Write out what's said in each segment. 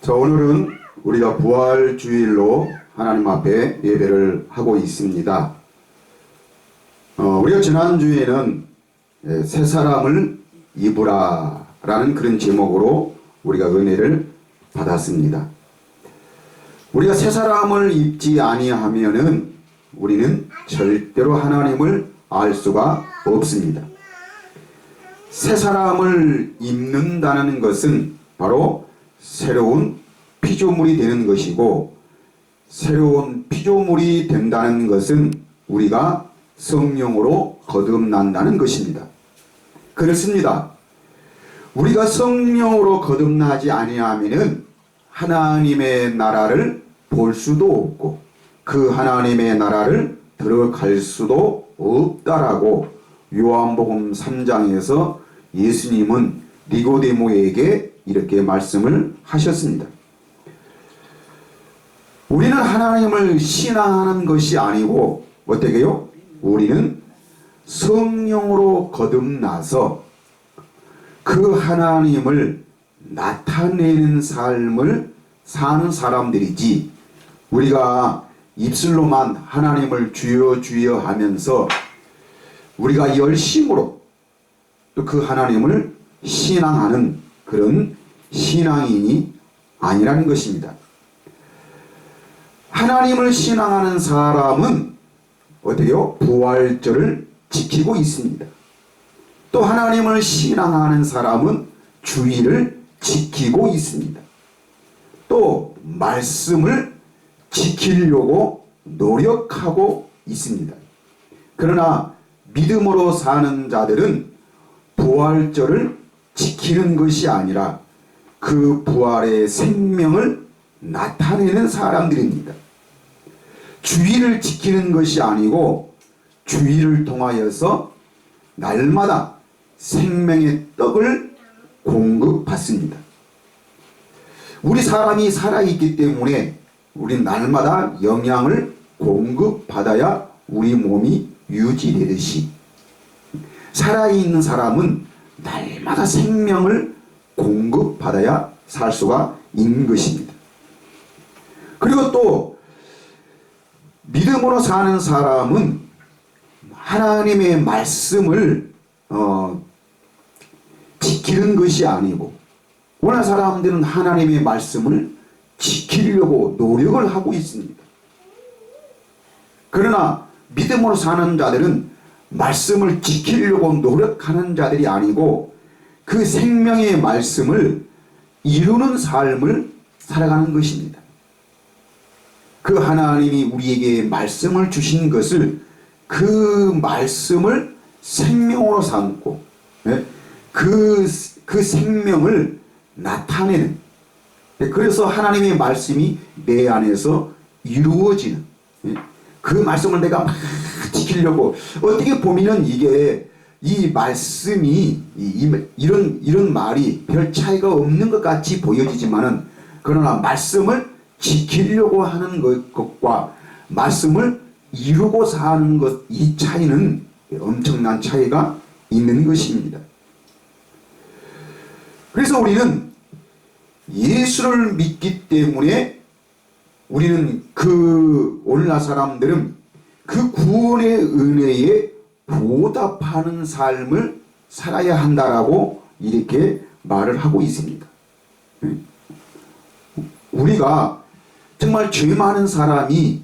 자, 오늘은 우리가 부활주일로 하나님 앞에 예배를 하고 있습니다. 우리가 지난주에는 새 사람을 입으라 라는 그런 제목으로 우리가 은혜를 받았습니다. 우리가 새 사람을 입지 아니하면은 우리는 절대로 하나님을 알 수가 없습니다. 새 사람을 입는다는 것은 바로 새로운 피조물이 되는 것이고, 새로운 피조물이 된다는 것은 우리가 성령으로 거듭난다는 것입니다. 그렇습니다. 우리가 성령으로 거듭나지 아니하면은 하나님의 나라를 볼 수도 없고 그 하나님의 나라를 들어갈 수도 없다라고 요한복음 3장에서 예수님은 니고데모에게 이렇게 말씀을 하셨습니다. 우리는 하나님을 신앙하는 것이 아니고 어떻게요? 우리는 성령으로 거듭나서 그 하나님을 나타내는 삶을 사는 사람들이지, 우리가 입술로만 하나님을 주여 주여 하면서 우리가 열심으로 또 그 하나님을 신앙하는 그런 신앙인이 아니라는 것입니다. 하나님을 신앙하는 사람은 어때요? 부활절을 지키고 있습니다. 또 하나님을 신앙하는 사람은 주일을 지키고 있습니다. 또 말씀을 지키려고 노력하고 있습니다. 그러나 믿음으로 사는 자들은 부활절을 지키는 것이 아니라 그 부활의 생명을 나타내는 사람들입니다. 주일을 지키는 것이 아니고 주일을 통하여서 날마다 생명의 떡을 공급받습니다. 우리 사람이 살아있기 때문에 우리 날마다 영양을 공급받아야 우리 몸이 유지되듯이 살아있는 사람은 날마다 생명을 공급받아야 살 수가 있는 것입니다. 그리고 또 믿음으로 사는 사람은 하나님의 말씀을 지키는 것이 아니고, 오늘 사람들은 하나님의 말씀을 지키려고 노력을 하고 있습니다. 그러나 믿음으로 사는 자들은 말씀을 지키려고 노력하는 자들이 아니고 그 생명의 말씀을 이루는 삶을 살아가는 것입니다. 그 하나님이 우리에게 말씀을 주신 것을, 그 말씀을 생명으로 삼고 그 생명을 나타내는, 그래서 하나님의 말씀이 내 안에서 이루어지는, 그 말씀을 내가 막 지키려고, 어떻게 보면은 이게 이 말씀이 이런 말이 별 차이가 없는 것 같이 보여지지만은, 그러나 말씀을 지키려고 하는 것과 말씀을 이루고 사는 것, 이 차이는 엄청난 차이가 있는 것입니다. 그래서 우리는 예수를 믿기 때문에 우리는 오늘날 사람들은 그 구원의 은혜에 보답하는 삶을 살아야 한다라고 이렇게 말을 하고 있습니다. 우리가 정말 죄 많은 사람이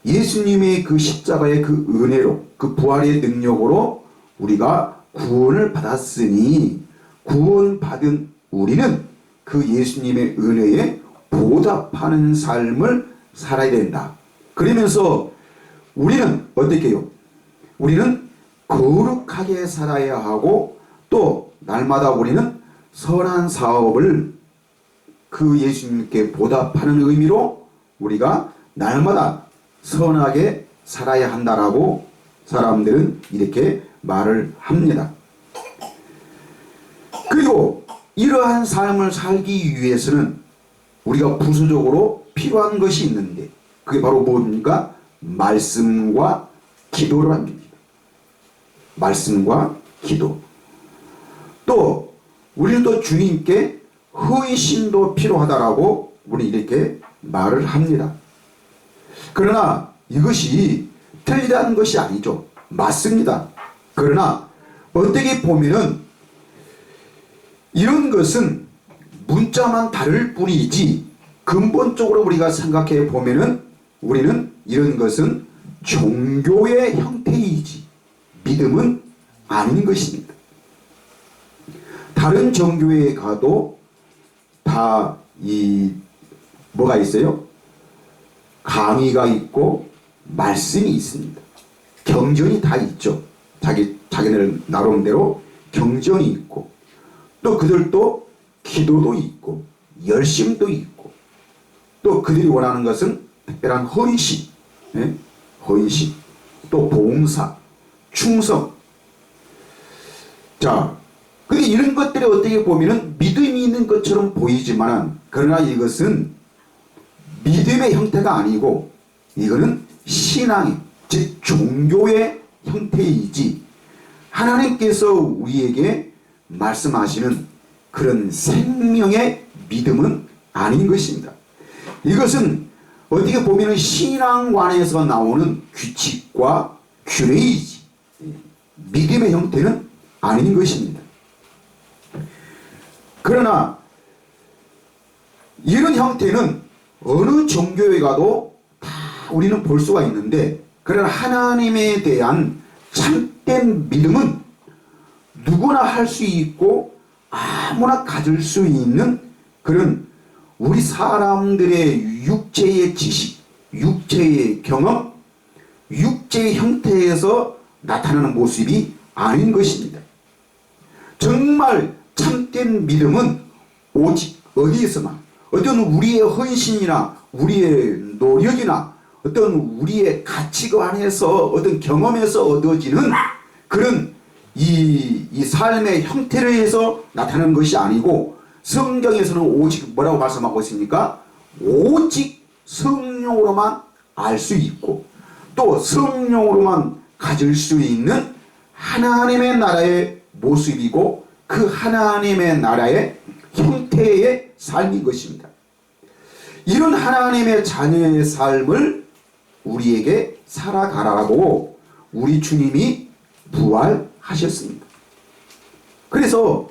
예수님의 그 십자가의 그 은혜로, 그 부활의 능력으로 우리가 구원을 받았으니, 구원받은 우리는 그 예수님의 은혜에 보답하는 삶을 살아야 된다. 그러면서 우리는 어떻게 해요? 우리는 거룩하게 살아야 하고, 또 날마다 우리는 선한 사업을 그 예수님께 보답하는 의미로 우리가 날마다 선하게 살아야 한다라고 사람들은 이렇게 말을 합니다. 그리고 이러한 삶을 살기 위해서는 우리가 부수적으로 필요한 것이 있는데, 그게 바로 뭡니까? 말씀과 기도를 합니다. 말씀과 기도. 또 우리는 또 주님께 헌신도 필요하다라고 우리 이렇게 말을 합니다. 그러나 이것이 틀리다는 것이 아니죠. 맞습니다. 그러나 어떻게 보면은 이런 것은 문자만 다를 뿐이지 근본적으로 우리가 생각해 보면은 우리는 이런 것은 종교의 형태이지 믿음은 아닌 것입니다. 다른 종교에 가도 다 뭐가 있어요? 강의가 있고 말씀이 있습니다. 경전이 다 있죠. 자기네들 나름대로 경전이 있고 또 그들도 기도도 있고 열심도 있고 또 그들이 원하는 것은 특별한 헌신, 헌신, 또 봉사, 충성. 자, 근데 이런 것들이 어떻게 보면은 믿음이 있는 것처럼 보이지만 그러나 이것은 믿음의 형태가 아니고 이거는 신앙의, 즉 종교의 형태이지 하나님께서 우리에게 말씀하시는 그런 생명의 믿음은 아닌 것입니다. 이것은 어떻게 보면 신앙관에서 나오는 규칙과 규례이지 믿음의 형태는 아닌 것입니다. 그러나 이런 형태는 어느 종교에 가도 다 우리는 볼 수가 있는데 그러나 하나님에 대한 참된 믿음은 누구나 할 수 있고 아무나 가질 수 있는 그런 우리 사람들의 육체의 지식, 육체의 경험, 육체의 형태에서 나타나는 모습이 아닌 것입니다. 정말 참된 믿음은 오직 어디에서만 어떤 우리의 헌신이나 우리의 노력이나 어떤 우리의 가치관에서 어떤 경험에서 얻어지는 그런 이 삶의 형태를 해서 나타나는 것이 아니고 성경에서는 오직 뭐라고 말씀하고 있습니까? 오직 성령으로만 알 수 있고 또 성령으로만 가질 수 있는 하나님의 나라의 모습이고 그 하나님의 나라의 형태의 삶인 것입니다. 이런 하나님의 자녀의 삶을 우리에게 살아가라고 우리 주님이 부활하셨습니다. 그래서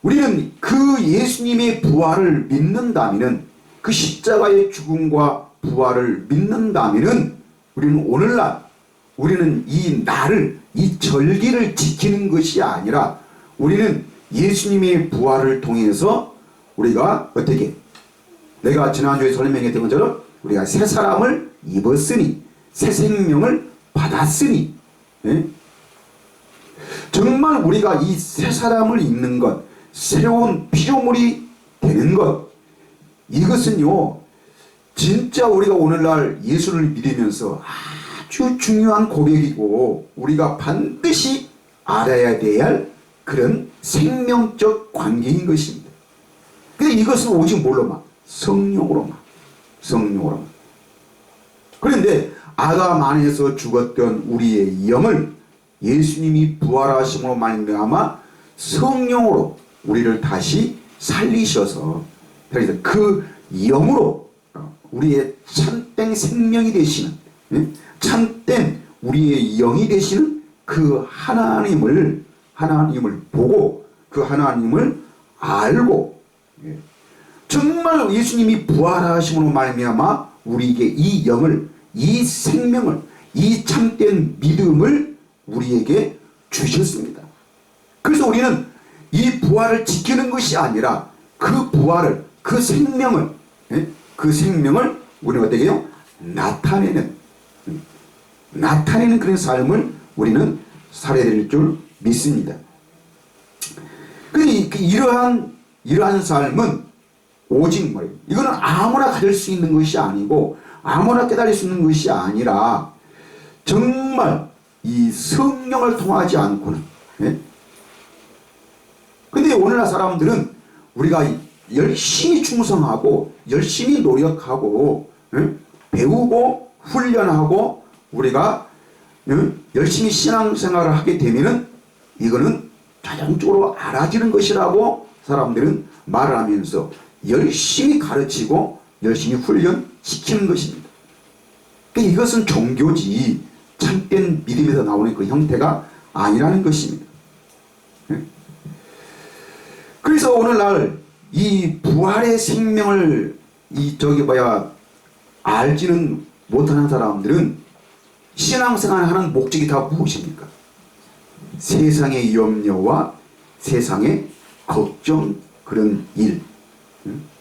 우리는 그 예수님의 부활을 믿는다면은 그 십자가의 죽음과 부활을 믿는다면은 우리는 오늘날 우리는 이 날을 이 절기를 지키는 것이 아니라 우리는 예수님의 부활을 통해서 우리가 어떻게 내가 지난주에 설명했던 것처럼 우리가 새 사람을 입었으니 새 생명을 받았으니 정말 우리가 이 새 사람을 입는 것 새로운 피조물이 되는 것 이것은요 진짜 우리가 오늘날 예수를 믿으면서 아주 중요한 고백이고 우리가 반드시 알아야 될 그런 생명적 관계인 것입니다. 근데 이것은 오직 뭘로만? 성령으로만. 그런데 아담 안에서 죽었던 우리의 영을 예수님이 부활하심으로 말미암아 성령으로 우리를 다시 살리셔서 그래서 그 영으로 우리의 참된 생명이 되시는 참된 우리의 영이 되시는 그 하나님을 보고 그 하나님을 알고 정말 예수님이 부활하심으로 말미암아 우리에게 이 영을 이 생명을 이 참된 믿음을 우리에게 주셨습니다. 그래서 우리는 이 부활을 지키는 것이 아니라 그 부활을 그 생명을 우리는 어떻게 해요? 나타내는 그런 삶을 우리는 살아야 될 줄 믿습니다. 이러한 삶은 오직 뭐예요? 이거는 아무나 가질 수 있는 것이 아니고 아무나 깨달을 수 있는 것이 아니라 정말 이 성령을 통하지 않고는 근데 오늘날 사람들은 우리가 열심히 충성하고 열심히 노력하고 배우고 훈련하고 우리가 열심히 신앙생활을 하게 되면은 이거는 자동적으로 알아지는 것이라고 사람들은 말을 하면서 열심히 가르치고 열심히 훈련시키는 것입니다. 그러니까 이것은 종교지 참된 믿음에서 나오는 그 형태가 아니라는 것입니다. 그래서 오늘날 이 부활의 생명을 알지는 못하는 사람들은 신앙생활을 하는 목적이 다 무엇입니까? 세상의 염려와 세상의 걱정, 그런 일.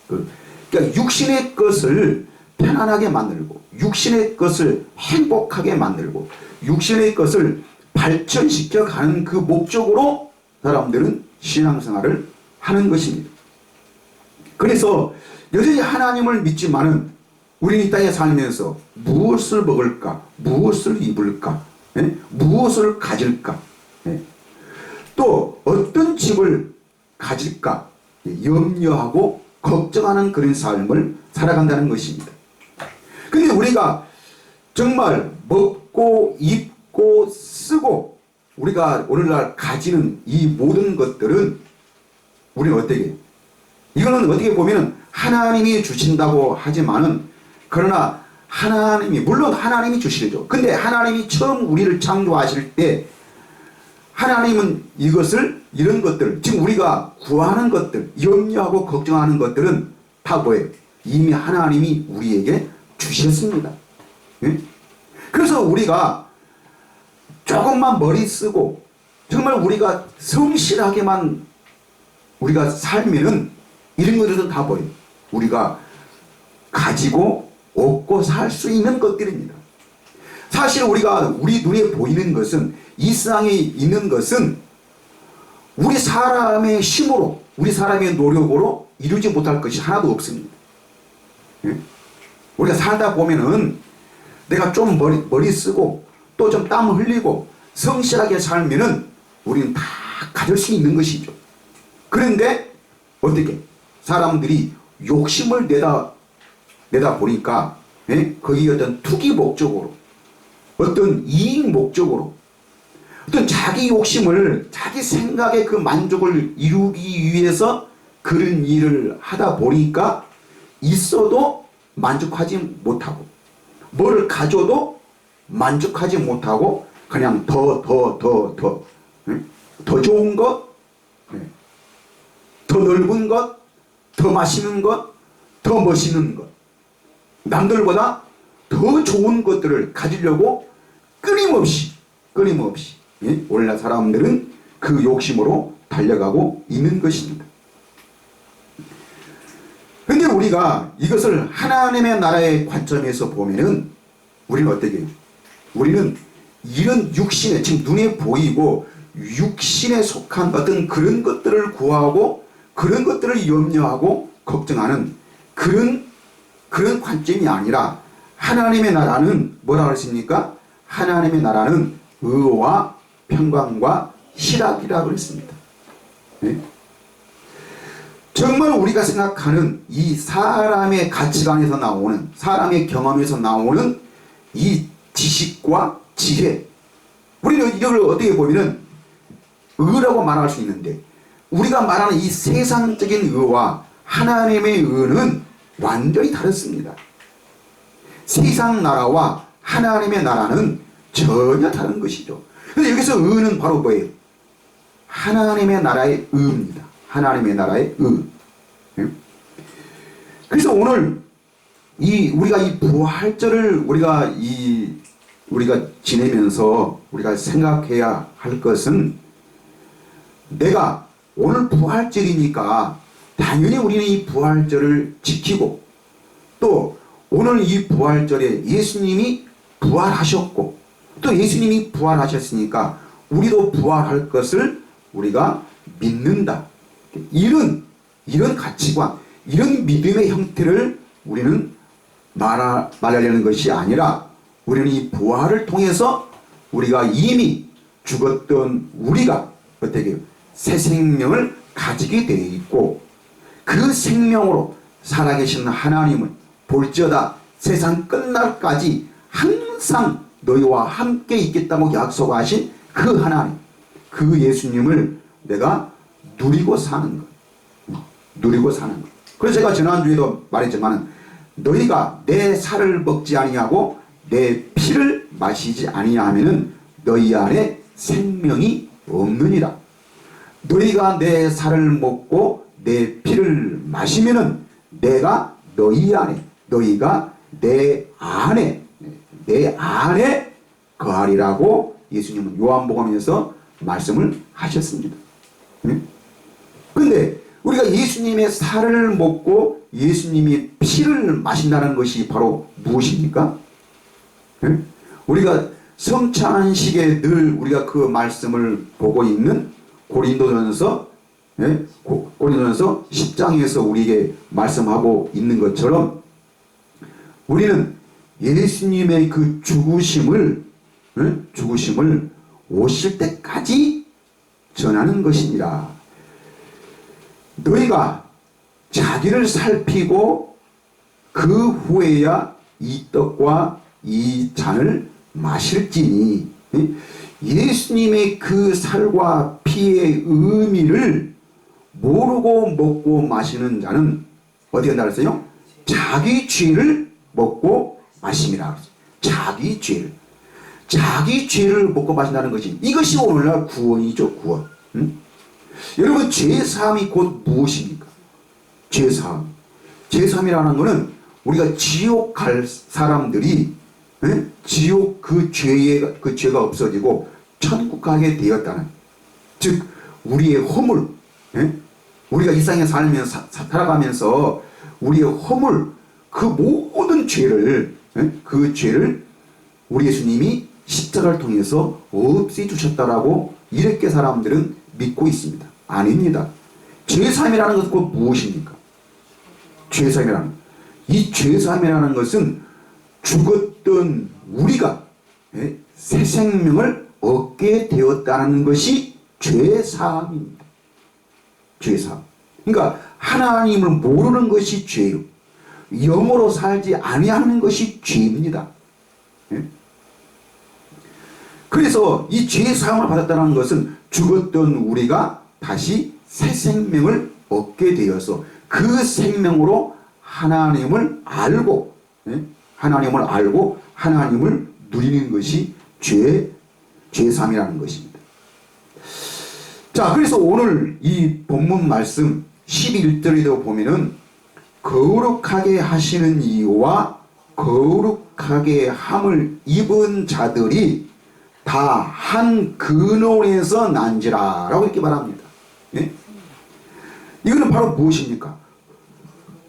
그러니까 육신의 것을 편안하게 만들고, 육신의 것을 행복하게 만들고, 육신의 것을 발전시켜 가는 그 목적으로 사람들은 신앙생활을 하는 것입니다. 그래서 여전히 하나님을 믿지만은 우리는 이 땅에 살면서 무엇을 먹을까? 무엇을 입을까? 무엇을 가질까? 또 어떤 집을 가질까? 염려하고 걱정하는 그런 삶을 살아간다는 것입니다. 근데 우리가 정말 먹고 입고 쓰고 우리가 오늘날 가지는 이 모든 것들은 우리는 어떻게, 이거는 어떻게 보면 하나님이 주신다고 하지만은, 그러나 하나님이, 물론 하나님이 주시죠. 근데 하나님이 처음 우리를 창조하실 때 하나님은 이런 것들, 지금 우리가 구하는 것들, 염려하고 걱정하는 것들은 다 뭐예요? 이미 하나님이 우리에게 주셨습니다. 그래서 우리가 조금만 머리 쓰고 정말 우리가 성실하게만 우리가 살면은 이런 것들은 다 뭐예요? 우리가 가지고 얻고 살 수 있는 것들입니다. 사실 우리 눈에 보이는 것은, 이 세상에 있는 것은 우리 사람의 힘으로, 우리 사람의 노력으로 이루지 못할 것이 하나도 없습니다. 우리가 살다 보면은 내가 좀 머리 쓰고 또 좀 땀 흘리고 성실하게 살면은 우리는 다 가질 수 있는 것이죠. 그런데 어떻게 사람들이 욕심을 내다 보니까 거기 어떤 투기 목적으로, 어떤 이익 목적으로, 어떤 자기 욕심을, 자기 생각의 그 만족을 이루기 위해서 그런 일을 하다 보니까 있어도 만족하지 못하고, 뭐를 가져도 만족하지 못하고 그냥 더 좋은 것, 더 넓은 것, 더 맛있는 것, 더 멋있는 것, 남들보다 더 좋은 것들을 가지려고 끊임없이 오늘날 사람들은 그 욕심으로 달려가고 있는 것입니다. 그런데 우리가 이것을 하나님의 나라의 관점에서 보면은 우리는 어떻게 해요? 우리는 이런 육신에, 지금 눈에 보이고 육신에 속한 어떤 그런 것들을 구하고 그런 것들을 염려하고 걱정하는 그런 관점이 아니라, 하나님의 나라는 뭐라고 했습니까? 하나님의 나라는 의와 평강과 희락이라고 했습니다. 정말 우리가 생각하는 이 사람의 가치관에서 나오는, 사람의 경험에서 나오는 이 지식과 지혜, 우리는 이걸 어떻게 보면은 의라고 말할 수 있는데, 우리가 말하는 이 세상적인 의와 하나님의 의는 완전히 다릅니다. 세상 나라와 하나님의 나라는 전혀 다른 것이죠. 그런데 여기서 의는 바로 뭐예요? 하나님의 나라의 의입니다. 하나님의 나라의 의. 그래서 오늘 우리가 이 부활절을 우리가 지내면서 우리가 생각해야 할 것은, 내가 오늘 부활절이니까 당연히 우리는 이 부활절을 지키고, 또 오늘 이 부활절에 예수님이 부활하셨고, 또 예수님이 부활하셨으니까 우리도 부활할 것을 우리가 믿는다. 이런 가치관, 이런 믿음의 형태를 우리는 말하려는 것이 아니라, 우리는 이 부활을 통해서 우리가 이미 죽었던 우리가 어떻게 새 생명을 가지게 되어 있고, 그 생명으로 살아계신 하나님을 볼지어다 세상 끝날까지 항상 너희와 함께 있겠다고 약속하신 그 하나님, 그 예수님을 내가 누리고 사는 것. 그래서 제가 지난주에도 말했지만, 너희가 내 살을 먹지 아니하고 내 피를 마시지 아니하면은 너희 안에 생명이 없느니라. 너희가 내 살을 먹고 내 피를 마시면은 내가 너희 안에, 너희가 내 안에 거하리라고 예수님은 요한복음에서 말씀을 하셨습니다. 그런데 우리가 예수님의 살을 먹고 예수님의 피를 마신다는 것이 바로 무엇입니까? 우리가 성찬식에 늘 우리가 그 말씀을 보고 있는 고린도전서 10장에서 우리에게 말씀하고 있는 것처럼 우리는 예수님의 그 죽으심을 오실 때까지 전하는 것이니라. 너희가 자기를 살피고 그 후에야 이 떡과 이 잔을 마실지니. 예수님의 그 살과 피의 의미를 모르고 먹고 마시는 자는 어디 간다 그랬어요? 자기 죄를 먹고 마심이라. 자기 죄를 먹고 마신다는 것이, 이것이 오늘날 구원이죠. 구원. 여러분, 죄사함이 곧 무엇입니까? 죄사함이라는 것은 우리가 지옥 갈 사람들이 지옥 그 죄가 없어지고 천국 가게 되었다는, 즉 우리의 허물, 우리가 이 세상에 살아가면서 우리의 허물, 그 모든 죄를, 그 죄를 우리 예수님이 십자가를 통해서 없애주셨다라고 이렇게 사람들은 믿고 있습니다. 아닙니다. 죄사함이라는 것은 곧 무엇입니까? 이 죄사함이라는 것은 죽었던 우리가 새 생명을 얻게 되었다는 것이 죄사함입니다. 죄사함. 그러니까 하나님을 모르는 것이 죄요. 영으로 살지 아니하는 것이 죄입니다. 그래서 이 죄사함을 받았다는 것은 죽었던 우리가 다시 새 생명을 얻게 되어서 그 생명으로 하나님을 알고 하나님을 누리는 것이 죄사함이라는 것입니다. 자, 그래서 오늘 이 본문 말씀 11절에도 보면은 거룩하게 하시는 이유와 거룩하게 함을 입은 자들이 다 한 근원에서 난지라 라고 이렇게 말합니다. 이거는 바로 무엇입니까?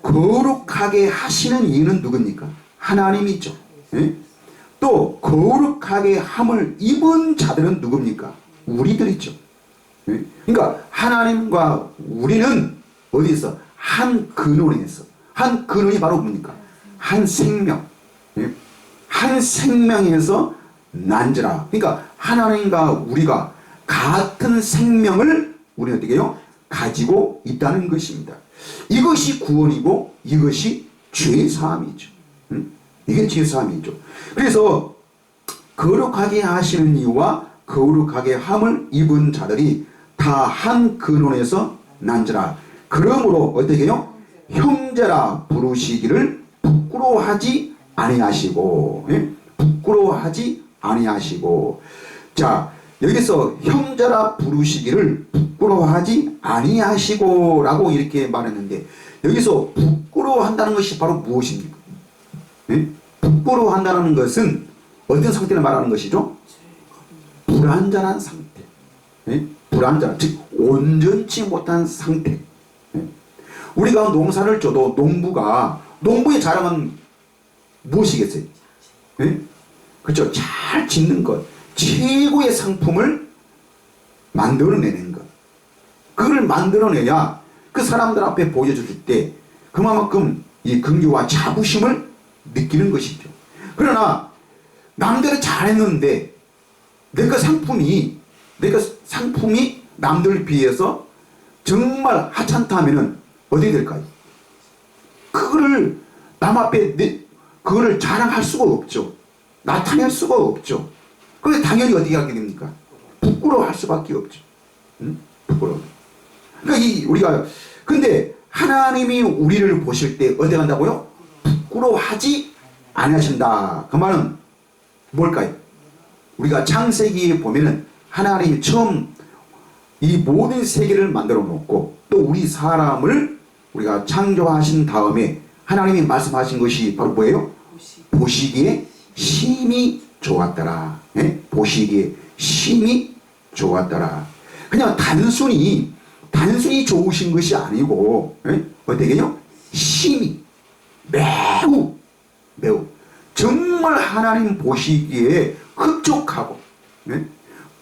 거룩하게 하시는 이유는 누굽니까? 하나님이죠. 또 거룩하게 함을 입은 자들은 누굽니까? 우리들이죠. 그러니까 하나님과 우리는 어디서? 한 근원에서. 한 근원이 바로 뭡니까? 한 생명. 한 생명에서 난지라. 그러니까 하나님과 우리가 같은 생명을 우리는 어떻게 해요? 가지고 있다는 것입니다. 이것이 구원이고 이것이 죄사함이죠. 이게 죄사함이죠. 그래서 거룩하게 하시는 이유와 거룩하게 함을 입은 자들이 다 한 근원에서 난지라. 그러므로 어떻게 해요? 형제라 부르시기를 부끄러워하지 아니하시고, 부끄러워하지 아니하시고. 자, 여기서 형제라 부르시기를 부끄러워하지 아니하시고 라고 이렇게 말했는데, 여기서 부끄러워한다는 것이 바로 무엇입니까? 부끄러워한다는 것은 어떤 상태를 말하는 것이죠? 불완전한 상태. 불완전한, 즉 온전치 못한 상태. 우리가 농사를 져도 농부의 자랑은 무엇이겠어요? 그렇죠. 잘 짓는 것, 최고의 상품을 만들어내는 것. 그걸 만들어내야 그 사람들 앞에 보여줄 때 그만큼 이 긍휼과 자부심을 느끼는 것이죠. 그러나 남들은 잘했는데 내가 상품이 남들에 비해서 정말 하찮다 하면은 어떻게 될까요? 그거를 남 앞에 그거를 자랑할 수가 없죠. 나타낼 수가 없죠. 그래서 당연히 어떻게 하게 됩니까? 부끄러워할 수밖에 없죠. 부끄러워. 그러니까 우리가 근데 하나님이 우리를 보실 때 어떻게 한다고요? 부끄러워하지 아니하신다. 그 말은 뭘까요? 우리가 창세기에 보면은 하나님이 처음 이 모든 세계를 만들어 놓고 또 우리 사람을 우리가 창조하신 다음에 하나님이 말씀하신 것이 바로 뭐예요? 보시기에 심히 좋았더라. 예? 보시기에 심히 좋았더라. 그냥 단순히 좋으신 것이 아니고, 예? 어떻게요? 심히, 매우 정말 하나님 보시기에 흡족하고, 예?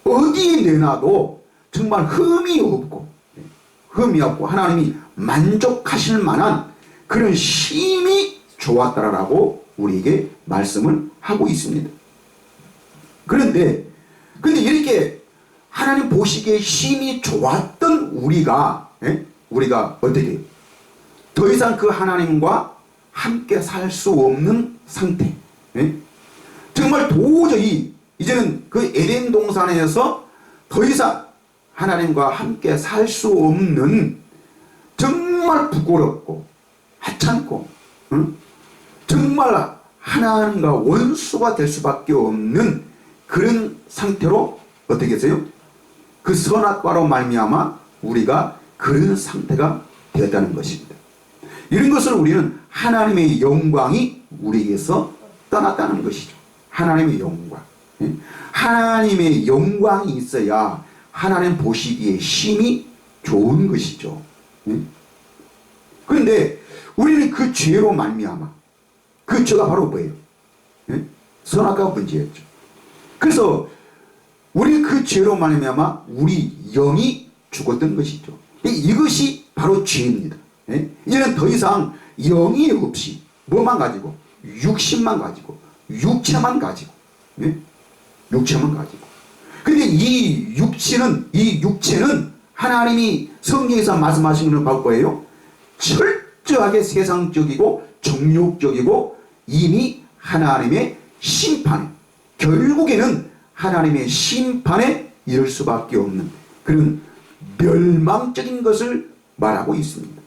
어디에 내놔도 정말 흠이 없고 하나님이 만족하실 만한 그런 심히 좋았다라고 우리에게 말씀을 하고 있습니다. 그런데 이렇게 하나님 보시기에 심히 좋았던 우리가 어떻게 더 이상 그 하나님과 함께 살 수 없는 상태, 정말 도저히 이제는 그 에덴 동산에서 더 이상 하나님과 함께 살 수 없는 정말 부끄럽고 하찮고 정말 하나님과 원수가 될 수밖에 없는 그런 상태로 어떻게 했어요? 그 선악과로 말미암아 우리가 그런 상태가 되었다는 것입니다. 이런 것을 우리는 하나님의 영광이 우리에게서 떠났다는 것이죠. 하나님의 영광. 하나님의 영광이 있어야 하나님 보시기에 심히 좋은 것이죠. 그런데 우리는 그 죄로 말미암아 그 죄가 바로 뭐예요? 선악과가 문제였죠. 그래서 우리 그 죄로 말미암아 우리 영이 죽었던 것이죠. 이것이 바로 죄입니다. 이제는 더 이상 영이 없이 뭐만 가지고 육신만 가지고 육체만 가지고 근데 이 육체는 하나님이 성경에서 말씀하신 것은 바로 뭐예요? 철저하게 세상적이고 정욕적이고 이미 하나님의 심판에 결국에는 하나님의 심판에 이를 수밖에 없는 그런 멸망적인 것을 말하고 있습니다.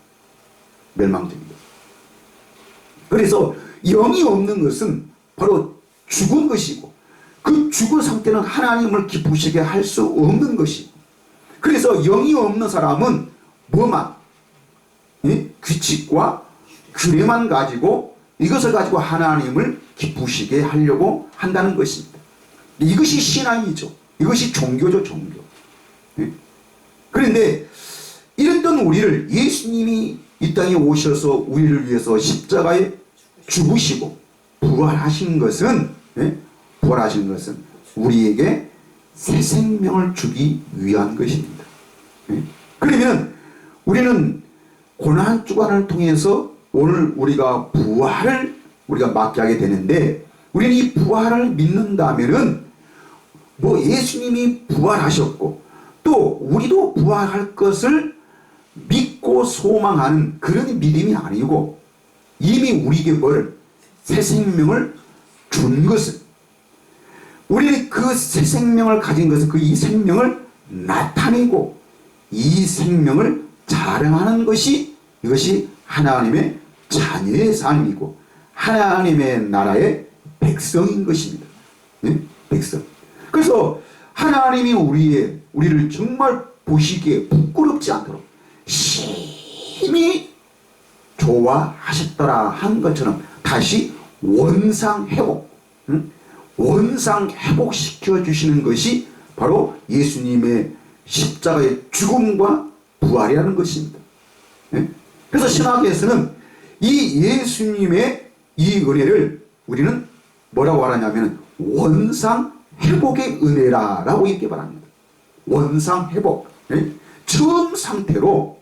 멸망적인 것. 그래서 영이 없는 것은 바로 죽은 것이고 그 죽은 상태는 하나님을 기쁘시게 할 수 없는 것이고 그래서 영이 없는 사람은 뭐만? 규칙과 규례만 가지고 이것을 가지고 하나님을 기쁘시게 하려고 한다는 것입니다. 이것이 신앙이죠. 이것이 종교죠, 종교. 그런데 이랬던 우리를 예수님이 이 땅에 오셔서 우리를 위해서 십자가에 죽으시고 부활하신 것은 우리에게 새 생명을 주기 위한 것입니다. 그러면 우리는 고난주간을 통해서 오늘 우리가 부활을 우리가 맞이하게 되는데 우리는 이 부활을 믿는다면은 예수님이 부활하셨고 또 우리도 부활할 것을 믿고 소망하는 그런 믿음이 아니고 이미 우리에게 새 생명을 준 것을 우리는 그 새 생명을 가진 것을 이 생명을 나타내고 이 생명을 자랑하는 것이 이것이 하나님의 자녀의 삶이고 하나님의 나라의 백성인 것입니다. 백성. 그래서 하나님이 우리를 정말 보시기에 부끄럽지 않도록 심히 좋아하셨더라 한 것처럼 다시 원상회복, 원상회복시켜 주시는 것이 바로 예수님의 십자가의 죽음과 부활이라는 것입니다. 그래서 신학에서는 이 예수님의 이 은혜를 우리는 뭐라고 말하냐면 원상회복의 은혜라고 이렇게 말합니다. 원상회복. 처음 상태로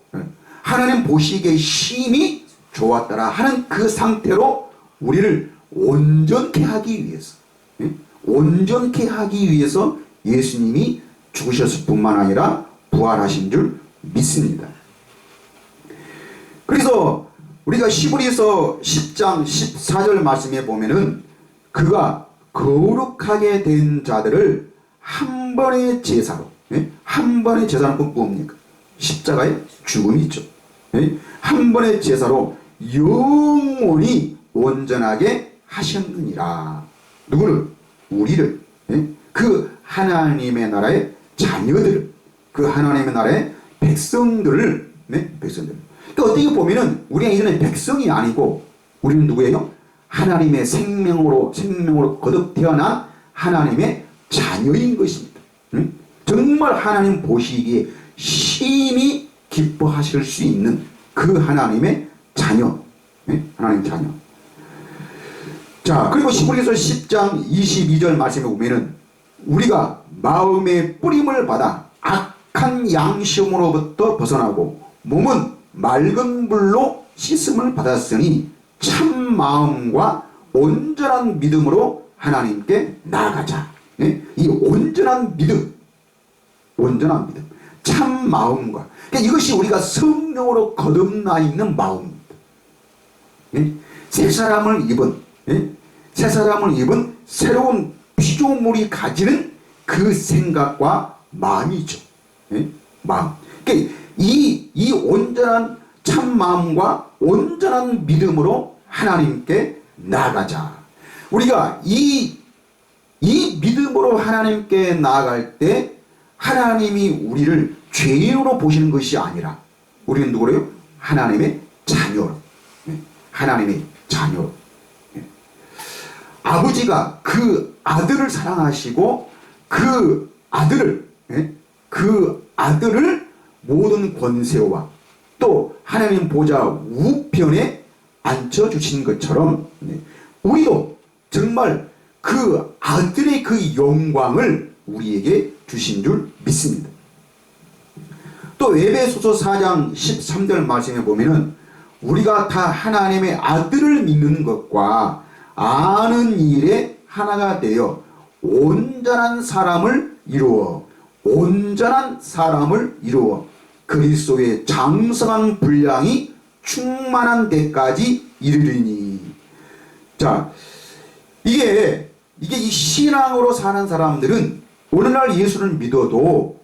하나님 보시기에 심히 좋았더라 하는 그 상태로 우리를 온전케 하기 위해서 예수님이 죽으셨을 뿐만 아니라 부활하신 줄 믿습니다. 그래서 우리가 히브리서 10장 14절 말씀에 보면은 그가 거룩하게 된 자들을 한 번의 제사로 뭡니까? 십자가의 죽음이 있죠. 한 번의 제사로 영원히 온전하게 하셨느니라. 누구를? 우리를. 예? 그 하나님의 나라의 자녀들, 그 하나님의 나라의 백성들을, 네? 백성들. 그러니까 어떻게 보면은 우리가 이제는 백성이 아니고 우리는 누구예요? 하나님의 생명으로 거듭 태어난 하나님의 자녀인 것입니다. 응? 정말 하나님 보시기에 심히 기뻐하실 수 있는 그 하나님의 자녀. 네? 하나님 자녀. 자, 그리고 히브리서 10장 22절 말씀에 보면은 우리가 마음의 뿌림을 받아 악한 양심으로부터 벗어나고 몸은 맑은 물로 씻음을 받았으니 참 마음과 온전한 믿음으로 하나님께 나아가자. 네? 이 온전한 믿음, 참 마음과, 그러니까 이것이 우리가 성령으로 거듭나 있는 마음입니다. 네? 새 사람을 입은 새로운 피조물이 가지는 그 생각과 마음이죠. 네? 마음. 그러니까 이 온전한 참 마음과 온전한 믿음으로 하나님께 나아가자. 우리가 이 믿음으로 하나님께 나아갈 때 하나님이 우리를 죄인으로 보시는 것이 아니라 우리는 누구래요? 하나님의 자녀로. 하나님의 자녀로. 아버지가 그 아들을 사랑하시고 그 아들을 모든 권세와 또 하나님 보좌 우편에 앉혀주신 것처럼 우리도 정말 그 아들의 그 영광을 우리에게 주신 줄 믿습니다. 또 에베소서 4장 13절 말씀에 보면은 우리가 다 하나님의 아들을 믿는 것과 아는 일에 하나가 되어 온전한 사람을 이루어 그리스도의 장성한 분량이 충만한 데까지 이르리니. 자, 이게 이 신앙으로 사는 사람들은 오늘날 예수를 믿어도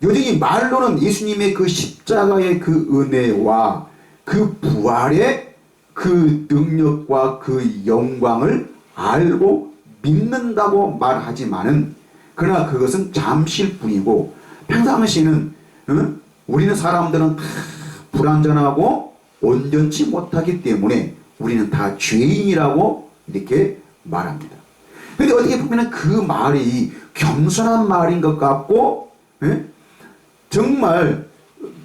여전히 말로는 예수님의 그 십자가의 그 은혜와 그 부활의 그 능력과 그 영광을 알고 믿는다고 말하지만은 그러나 그것은 잠시일 뿐이고 평상시에는 우리는 사람들은 다 불완전하고 온전치 못하기 때문에 우리는 다 죄인이라고 이렇게 말합니다. 그런데 어떻게 보면 그 말이 겸손한 말인 것 같고 정말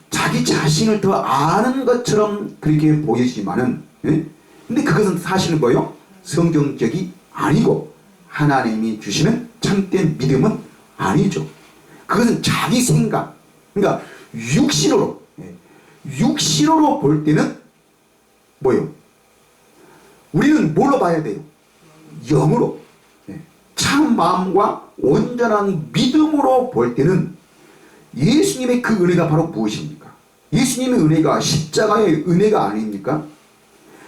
자기 자신을 더 아는 것처럼 그렇게 보이지만은 근데 그것은 사실은 뭐예요? 성경적이 아니고 하나님이 주시는 참된 믿음은 아니죠. 그것은 자기 생각, 그러니까 육신으로 볼 때는 뭐예요? 우리는 뭘로 봐야 돼요? 영으로. 참 마음과 온전한 믿음으로 볼 때는 예수님의 그 은혜가 바로 무엇입니까? 예수님의 은혜가 십자가의 은혜가 아닙니까?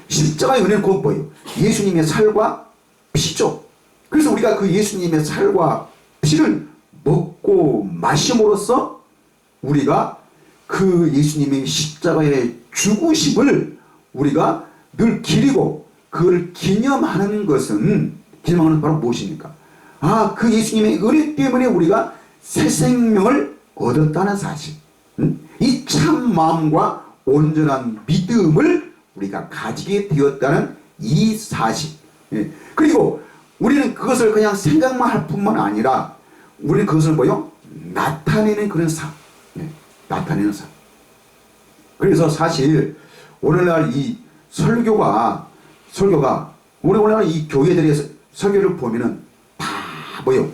십자가의 은혜는 곧 뭐예요? 예수님의 살과 피죠. 그래서 우리가 그 예수님의 살과 피를 먹고 마심으로써 우리가 그 예수님의 십자가의 죽으심을 우리가 늘 기리고 그걸 기념하는 것은 바로 무엇입니까? 그 예수님의 은혜 때문에 우리가 새 생명을 얻었다는 사실. 이 참 마음과 온전한 믿음을 우리가 가지게 되었다는 이 사실. 그리고 우리는 그것을 그냥 생각만 할 뿐만 아니라 우리는 그것을 뭐요? 나타내는 그런 삶. 나타내는 삶. 그래서 사실 오늘날 이 설교가 우리 오늘날 이 교회들의 설교를 보면은 다 뭐요?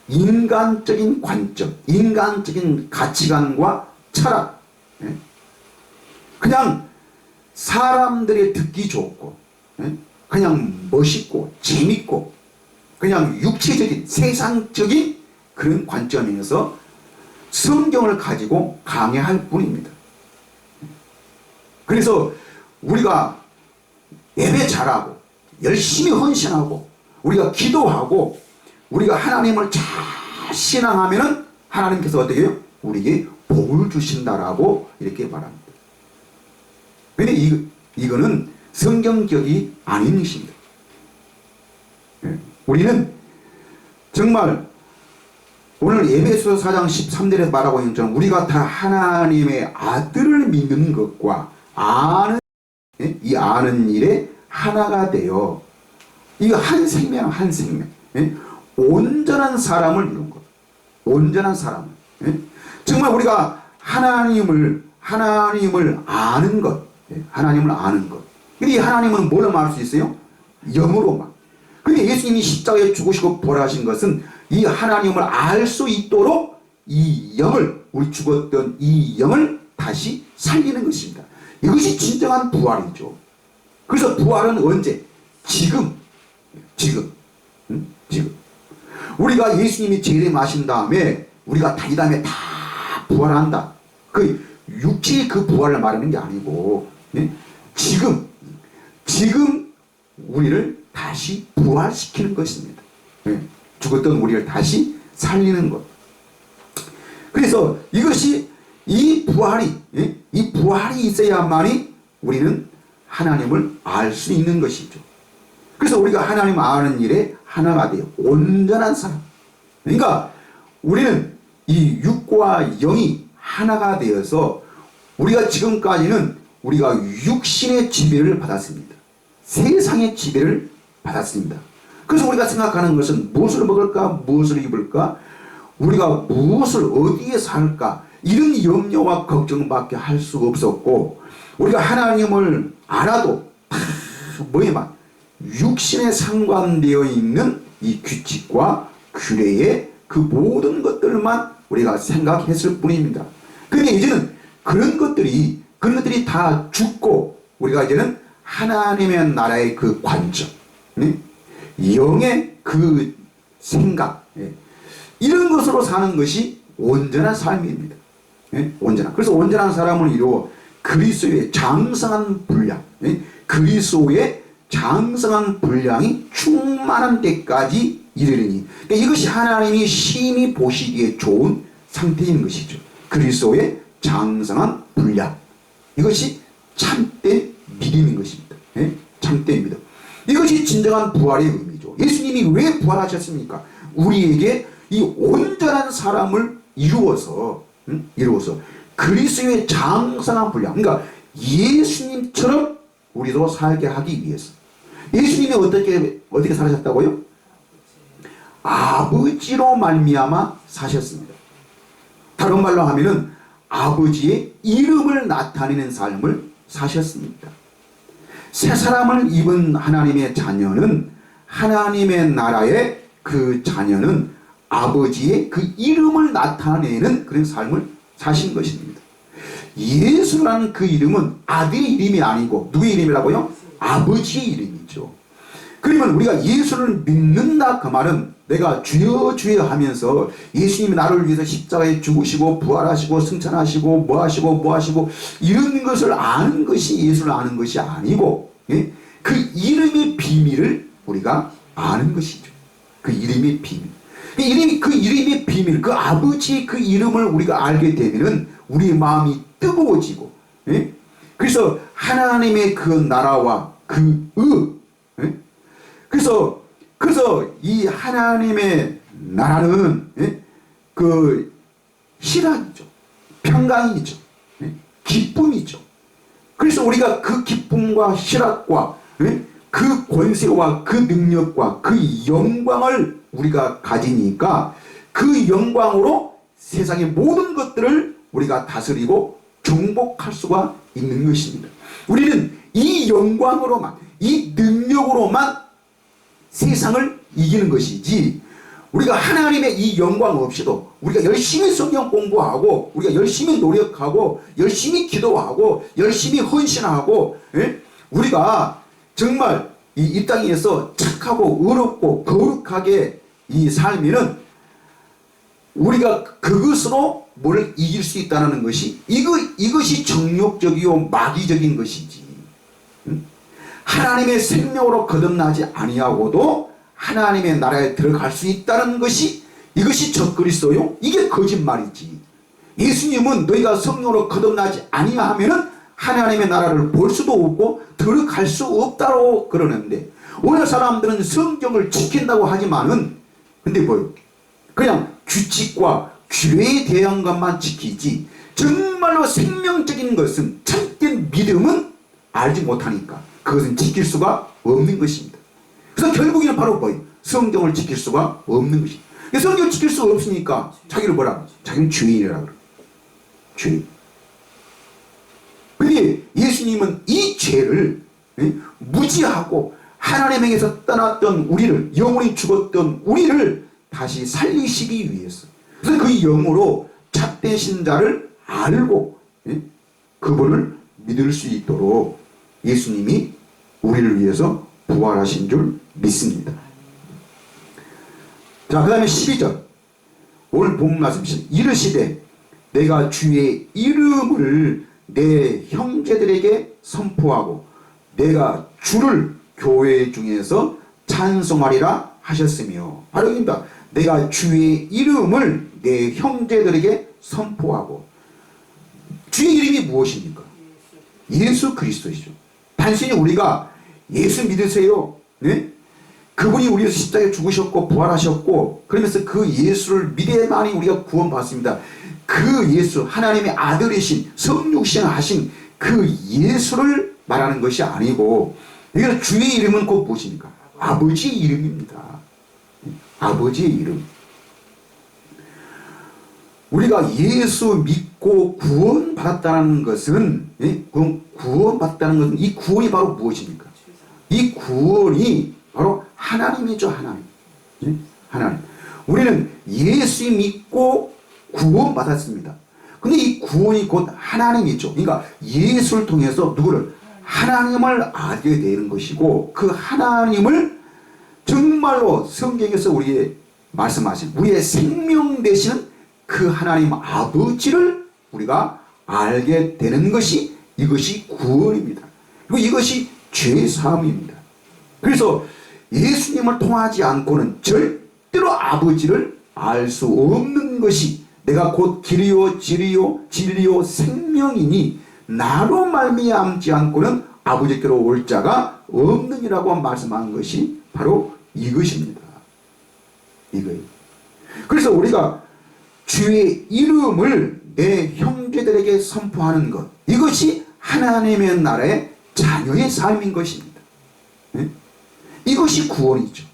인간적인 관점, 인간적인 가치관과 철학. 그냥 사람들이 듣기 좋고 그냥 멋있고 재밌고 그냥 육체적인 세상적인 그런 관점에서 성경을 가지고 강해할 뿐입니다. 그래서 우리가 예배 잘하고 열심히 헌신하고 우리가 기도하고 우리가 하나님을 잘 신앙하면은 하나님께서 어떻게 해요? 우리에게 복을 주신다라고 이렇게 말합니다. 근데 이거는 성경격이 아닌 것입니다. 우리는 정말 오늘 에베소 4장 13절에서 말하고 있는 것처럼 우리가 다 하나님의 아들을 믿는 것과 아는 이 아는 일에 하나가 되어 이 한 생명 한 생명 온전한 사람을 이룬 것. 온전한 사람을 정말 우리가 하나님을 아는 것. 하나님을 아는 것. 근데 이 하나님은 뭘로 말할 수 있어요? 영으로만. 근데 예수님이 십자가에 죽으시고 부활하신 것은 이 하나님을 알 수 있도록 이 영을, 우리 죽었던 이 영을 다시 살리는 것입니다. 이것이 진정한 부활이죠. 그래서 부활은 언제? 지금. 우리가 예수님이 재림하신 다음에 우리가 이 다음에 다 부활한다. 그 육체의 그 부활을 말하는 게 아니고 지금 우리를 다시 부활시키는 것입니다. 죽었던 우리를 다시 살리는 것. 그래서 이것이 이 부활이 있어야만이 우리는 하나님을 알 수 있는 것이죠. 그래서 우리가 하나님 아는 일에 하나가 돼요. 온전한 사람. 그러니까 우리는 이 육과 영이 하나가 되어서 우리가 지금까지는 우리가 육신의 지배를 받았습니다. 세상의 지배를 받았습니다. 그래서 우리가 생각하는 것은 무엇을 먹을까, 무엇을 입을까, 우리가 무엇을 어디에 살까, 이런 염려와 걱정밖에 할 수 없었고, 우리가 하나님을 알아도 뭐에만 육신에 상관되어 있는 이 규칙과 규례의 그 모든 것들만 우리가 생각했을 뿐입니다. 그런데 이제는 그런 것들이 다 죽고 우리가 이제는 하나님의 나라의 그 관점, 영의 그 생각, 이런 것으로 사는 것이 온전한 삶입니다. 온전한. 그래서 온전한 사람을 이루어 그리스도의 장성한 분량, 그리스도의 장성한 분량이 충만한 데까지 이르리니, 그러니까 이것이 하나님이 심히 보시기에 좋은 상태인 것이죠. 그리스도의 장성한 분량. 이것이 참된 믿음인 것입니다. 참된 믿음. 이것이 진정한 부활의 의미죠. 예수님이 왜 부활하셨습니까? 우리에게 이 온전한 사람을 이루어서 그리스도의 장성한 분량, 그러니까 예수님처럼 우리도 살게 하기 위해서. 예수님이 어떻게 사셨다고요? 아버지로 말미암아 사셨습니다. 다른 말로 하면은 아버지의 이름을 나타내는 삶을 사셨습니다. 새 사람을 입은 하나님의 자녀는, 하나님의 나라의 그 자녀는 아버지의 그 이름을 나타내는 그런 삶을 사신 것입니다. 예수라는 그 이름은 아들의 이름이 아니고 누구의 이름이라고요? 아버지의 이름이죠. 그러면 우리가 예수를 믿는다 그 말은 내가 주여 주여 하면서 예수님이 나를 위해서 십자가에 죽으시고 부활하시고 승천하시고 뭐하시고 이런 것을 아는 것이 예수를 아는 것이 아니고, 그 이름의 비밀을 우리가 아는 것이죠. 그 이름의 비밀. 그 이름의 비밀, 그 아버지의 그 이름을 우리가 알게 되면은 우리의 마음이 뜨거워지고, 그래서 하나님의 그 나라와 그 그래서 이 하나님의 나라는 그 희락이죠. 평강이죠. 기쁨이죠. 그래서 우리가 그 기쁨과 희락과 그 권세와 그 능력과 그 영광을 우리가 가지니까 그 영광으로 세상의 모든 것들을 우리가 다스리고 정복할 수가 있는 것입니다. 우리는 이 영광으로만, 이 능력으로만 세상을 이기는 것이지, 우리가 하나님의 이 영광 없이도 우리가 열심히 성경 공부하고 우리가 열심히 노력하고 열심히 기도하고 열심히 헌신하고 우리가 정말 이 땅에서 착하고 의롭고 거룩하게 이 살면은 우리가 그것으로 뭘 이길 수 있다는 것이 이것이 정욕적이요 마귀적인 것이지, 하나님의 생명으로 거듭나지 아니하고도 하나님의 나라에 들어갈 수 있다는 것이, 이것이 적그리스도요, 이게 거짓말이지. 예수님은 너희가 성령으로 거듭나지 아니하면은 하나님의 나라를 볼 수도 없고 들어갈 수 없다고 그러는데, 오늘 사람들은 성경을 지킨다고 하지만은 근데 뭐요? 그냥 규칙과 규례에 대한 것만 지키지 정말로 생명적인 것은, 참된 믿음은 알지 못하니까 그것은 지킬 수가 없는 것입니다. 그래서 결국에는 바로 뭐예요? 성경을 지킬 수가 없는 것입니다. 성경을 지킬 수가 없으니까 자기를 뭐라? 자기는 죄인이라고 그래요. 죄인. 근데 예수님은 이 죄를 무지하고 하나님에게서 떠났던 우리를, 영원히 죽었던 우리를 다시 살리시기 위해서, 그래서 그 영으로 참되신 자를 알고 그분을 믿을 수 있도록 예수님이 우리를 위해서 부활하신 줄 믿습니다. 자, 그 다음에 12절 오늘 본 말씀, 이르시되 내가 주의 이름을 내 형제들에게 선포하고 내가 주를 교회 중에서 찬송하리라 하셨으며, 바로 입니다. 내가 주의 이름을 내 형제들에게 선포하고. 주의 이름이 무엇입니까? 예수 그리스도이죠. 단순히 우리가 예수 믿으세요, 네? 그분이 우리 십자가에 죽으셨고 부활하셨고 그러면서 그 예수를 믿어야만이 우리가 구원받습니다. 그 예수, 하나님의 아들이신 성육신 하신 그 예수를 말하는 것이 아니고, 이건 주의 이름은 곧 무엇입니까? 아버지의 이름입니다. 아버지의 이름. 우리가 예수 믿고 구원받았다는 것은, 구원받았다는 것은, 이 구원이 바로 무엇입니까? 이 구원이 바로 하나님이죠. 하나님. 하나님. 우리는 예수 믿고 구원받았습니다. 근데 이 구원이 곧 하나님이죠. 그러니까 예수를 통해서 누구를? 하나님을 알게 되는 것이고, 그 하나님을 정말로 성경에서 우리에게 말씀하신 우리의 생명 되시는 그 하나님 아버지를 우리가 알게 되는 것이, 이것이 구원입니다. 그리고 이것이 죄사함입니다. 그래서 예수님을 통하지 않고는 절대로 아버지를 알 수 없는 것이, 내가 곧 길이요 진리요 생명이니 나로 말미암지 않고는 아버지께로 올 자가 없느니라고 말씀한 것이 바로 이것입니다. 이거예요. 그래서 우리가 주의 이름을 내 형제들에게 선포하는 것, 이것이 하나님의 나라의 자녀의 삶인 것입니다. 네? 이것이 구원이죠.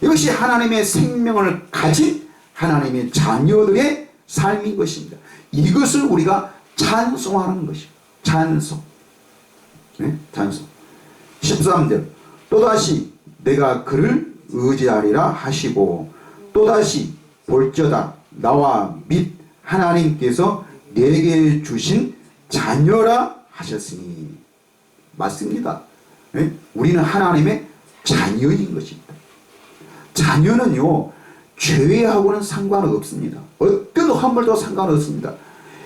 이것이 하나님의 생명을 가진 하나님의 자녀들의 삶인 것입니다. 이것을 우리가 찬송하는 것입니다. 찬송. 네? 찬송. 13절 또다시 내가 그를 의지하리라 하시고 또다시 볼저다 나와 및 하나님께서 내게 주신 자녀라 하셨으니. 맞습니다. 네? 우리는 하나님의 자녀인 것입니다. 자녀는요, 죄하고는 상관없습니다. 어떤 허물도 상관없습니다.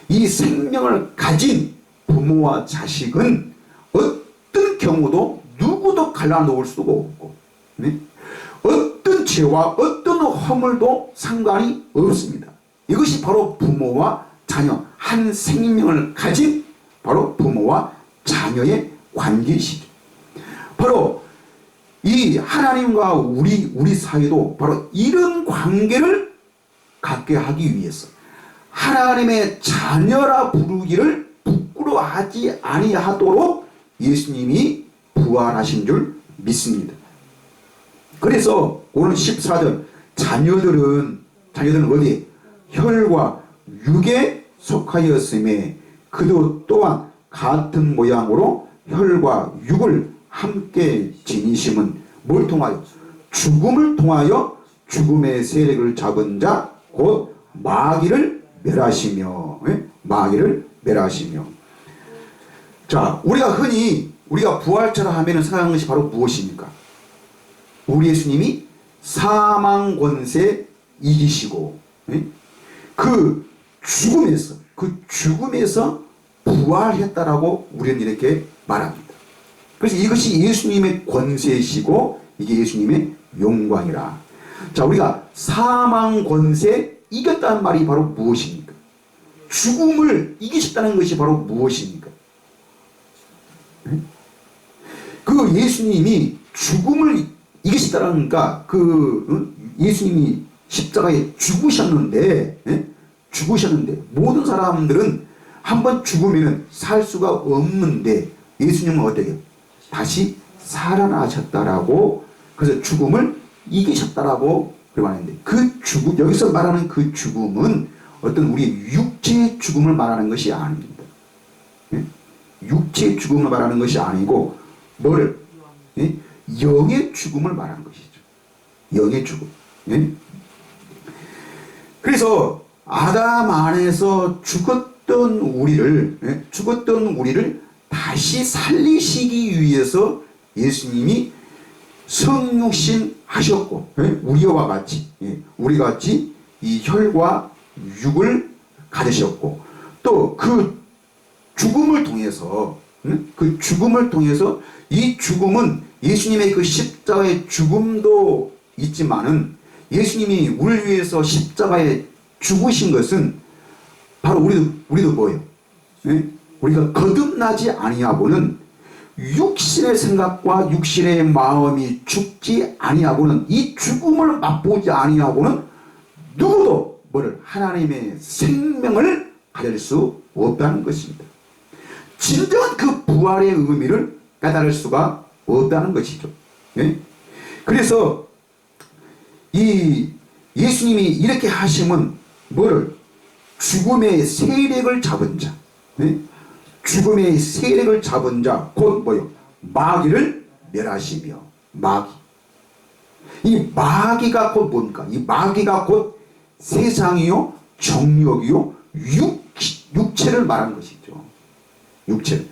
이 생명을 가진 부모와 자식은 어떤 경우도 누구도 갈라놓을 수가 없고, 네? 어떤 죄와 어떤 허물도 상관이 없습니다. 이것이 바로 부모와 자녀, 한 생명을 가진 바로 부모와 자녀의 관계이시죠. 바로 이 하나님과 우리 사이도 바로 이런 관계를 갖게 하기 위해서 하나님의 자녀라 부르기를 부끄러워하지 아니하도록 예수님이 부활하신 줄 믿습니다. 그래서 오늘 14절 자녀들은 어디? 혈과 육에 속하였음에 그도 또한 같은 모양으로 혈과 육을 함께 지니심은 뭘 통하여? 죽음을 통하여 죽음의 세력을 잡은 자 곧 마귀를 멸하시며, 마귀를 멸하시며. 자, 우리가 흔히 우리가 부활처럼 하면 생각하는 것이 바로 무엇입니까? 우리 예수님이 사망 권세 이기시고 그 죽음에서 부활했다라고 우리는 이렇게 말합니다. 그래서 이것이 예수님의 권세이시고 이게 예수님의 영광이라. 자, 우리가 사망 권세 이겼다는 말이 바로 무엇입니까? 죽음을 이기셨다는 것이 바로 무엇입니까? 그 예수님이 죽음을 이기셨다니까 예수님이 십자가에 죽으셨는데 죽으셨는데 모든 사람들은 한번 죽으면 살 수가 없는데 예수님은 어떻게 다시 살아나셨다라고 그래서 죽음을 이기셨다라고 그러는데 그 죽음 여기서 말하는 그 죽음은 어떤 우리 육체의 죽음을 말하는 것이 아닙니다. 육체의 죽음을 말하는 것이 아니고 뭐를 영의 죽음을 말하는 것이죠. 영의 죽음. 그래서 아담 안에서 죽었던 우리를 다시 살리시기 위해서 예수님이 성육신 하셨고 우리와 같이 우리 같이 이 혈과 육을 가지셨고 또 그 죽음을 통해서 이 죽음은 예수님의 그 십자가의 죽음도 있지만은 예수님이 우리를 위해서 십자가에 죽으신 것은 바로 우리도 뭐예요? 우리가 거듭나지 아니하고는 육신의 생각과 육신의 마음이 죽지 아니하고는 이 죽음을 맛보지 아니하고는 누구도 하나님의 생명을 가질 수 없다는 것입니다. 진정한 그 부활의 의미를 깨달을 수가 없다는 것이죠. 그래서 이 예수님이 이렇게 하시면 죽음의 세력을 잡은 자, 죽음의 세력을 잡은 자, 곧 마귀를 멸하시며 마귀. 이 마귀가 곧 뭡니까? 이 마귀가 곧 세상이요, 정욕이요, 육체를 말하는 것이죠. 육체.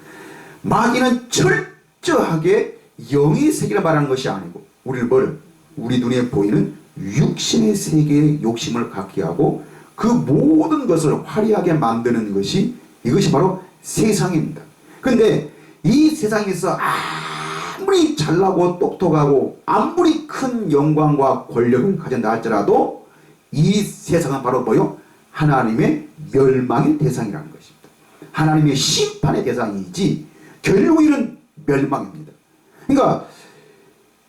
마귀는 철저하게 영의 세계를 말하는 것이 아니고 우리 눈에 보이는 육신의 세계의 욕심을 갖게 하고 그 모든 것을 화려하게 만드는 것이 이것이 바로 세상입니다. 근데 이 세상에서 아무리 잘나고 똑똑하고 아무리 큰 영광과 권력을 가진다 할지라도 이 세상은 바로 하나님의 멸망의 대상이라는 것입니다. 하나님의 심판의 대상이지 결국 이는 멸망입니다. 그러니까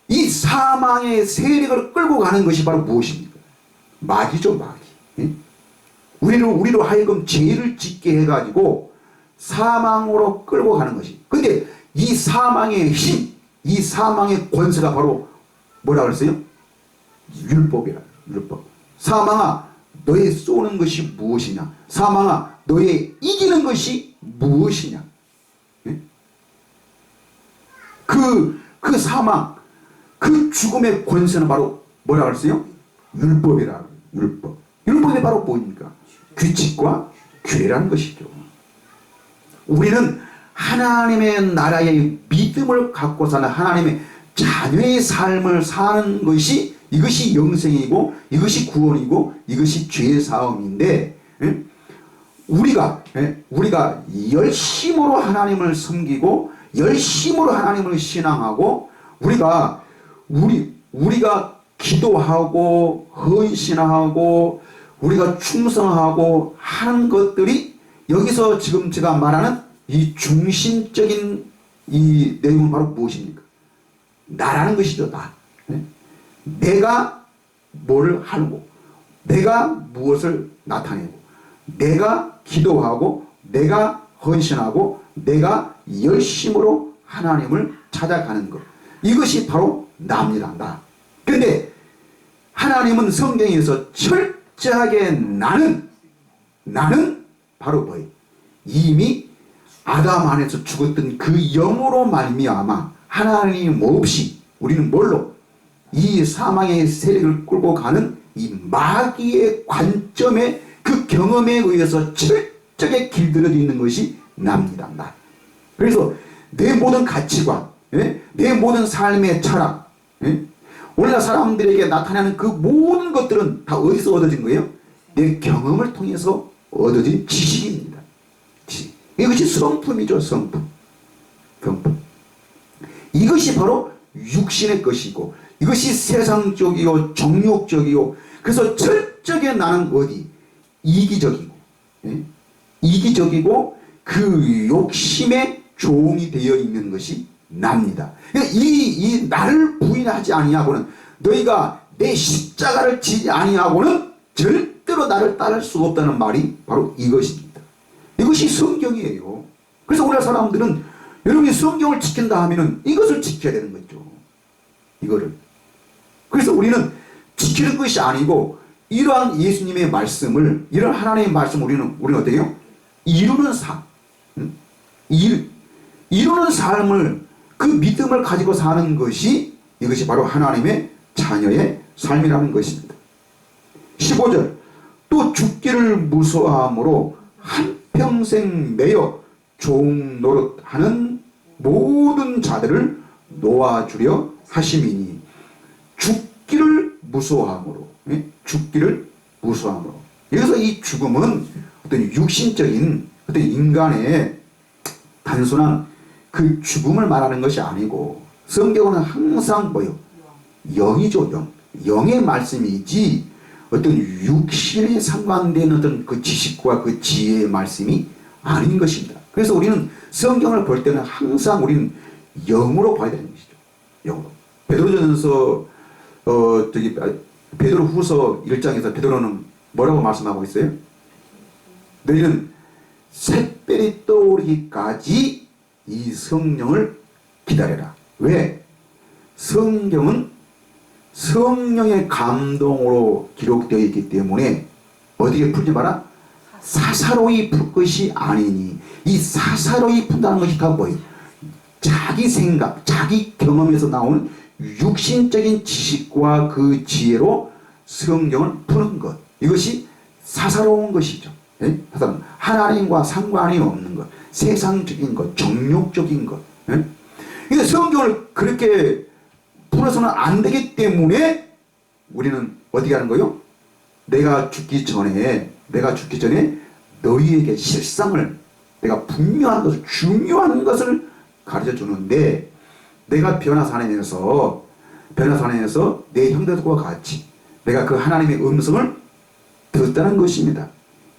이 사망의 세력을 끌고 가는 것이 바로 무엇입니까? 마귀죠, 마귀. 우리로 하여금 죄를 짓게 해가지고 사망으로 끌고 가는 것이. 근데 이 사망의 힘, 이 사망의 권세가 바로 뭐라 그랬어요? 율법이라. 율법. 사망아, 너의 쏘는 것이 무엇이냐? 사망아, 너의 이기는 것이 무엇이냐? 그 사망, 그 죽음의 권세는 바로 뭐라 그랬어요? 율법이라. 율법. 율법이 바로 뭡니까? 규칙과 규례라는 것이죠. 우리는 하나님의 나라의 믿음을 갖고 사는 하나님의 자녀의 삶을 사는 것이 이것이 영생이고 이것이 구원이고 이것이 죄의 사함인데 우리가 열심으로 하나님을 섬기고 열심으로 하나님을 신앙하고 우리가 기도하고 헌신하고 우리가 충성하고 하는 것들이 여기서 지금 제가 말하는 이 중심적인 이 내용은 바로 무엇입니까? 나라는 것이죠. 나. 내가 뭘 하고 내가 무엇을 나타내고 내가 기도하고 내가 헌신하고 내가 열심으로 하나님을 찾아가는 것. 이것이 바로 나입니다. 나. 그런데 하나님은 성경에서 철저하게 나는 바로 뭐예요? 이미 아담 안에서 죽었던 그 영으로 말미암아 하나님 없이 우리는 뭘로? 이 사망의 세력을 끌고 가는 이 마귀의 관점에 그 경험에 의해서 철저하게 길들여져 있는 것이 납니다. 나. 그래서 내 모든 가치관, 내 모든 삶의 철학, 오늘날 사람들에게 나타나는 그 모든 것들은 다 어디서 얻어진 거예요? 내 경험을 통해서 얻어진 지식입니다. 지식. 이것이 성품이죠. 성품. 이것이 바로 육신의 것이고 이것이 세상적이요 정욕적이요. 그래서 철저하게 나는 어디? 이기적이고 그 욕심에 종이 되어 있는 것이 납니다. 이 나를 부인하지 아니하고는, 너희가 내 십자가를 지지 아니하고는 절대로 나를 따를 수 없다는 말이 바로 이것입니다. 이것이 성경이에요. 그래서 우리나라 사람들은 여러분이 성경을 지킨다 하면은 이것을 지켜야 되는 거죠. 이거를. 그래서 우리는 지키는 것이 아니고 이러한 예수님의 말씀을, 이런 하나님의 말씀을 우리는 어떻게 해요? 이루는 삶. 이루는 삶을, 그 믿음을 가지고 사는 것이, 이것이 바로 하나님의 자녀의 삶이라는 것입니다. 15절, 또 죽기를 무서워함으로 한평생 매여 종 노릇하는 모든 자들을 놓아주려 하심이니. 죽기를 무서워함으로, 죽기를 무서워함으로. 여기서 이 죽음은 어떤 육신적인 어떤 인간의 단순한 그 죽음을 말하는 것이 아니고, 성경은 항상 뭐요? 영이죠, 영. 영의 말씀이지 어떤 육신에 상관된 어떤 그 지식과 그 지혜의 말씀이 아닌 것입니다. 그래서 우리는 성경을 볼 때는 항상 우리는 영으로 봐야 되는 것이죠. 영으로. 베드로전서 베드로후서 1장에서 베드로는 뭐라고 말씀하고 있어요? 너희는 샛별이 떠오르기까지 이 성령을 기다려라. 왜? 성경은 성령의 감동으로 기록되어 있기 때문에 어디에 풀지 마라? 사사로이 풀 것이 아니니. 이 사사로이 푼다는 것이 다 뭐예요? 자기 생각, 자기 경험에서 나오는 육신적인 지식과 그 지혜로 성경을 푸는 것. 이것이 사사로운 것이죠. 예? 하나님과 상관이 없는 것, 세상적인 것, 정욕적인 것. 예? 근데 성경을 그렇게 풀어서는 안 되기 때문에 우리는 어떻게 하는 거요? 내가 죽기 전에 너희에게 실상을, 내가 분명한 것을, 중요한 것을 가르쳐 주는데, 내가 변화산에서 내 형제들과 같이 내가 그 하나님의 음성을 듣다는 것입니다.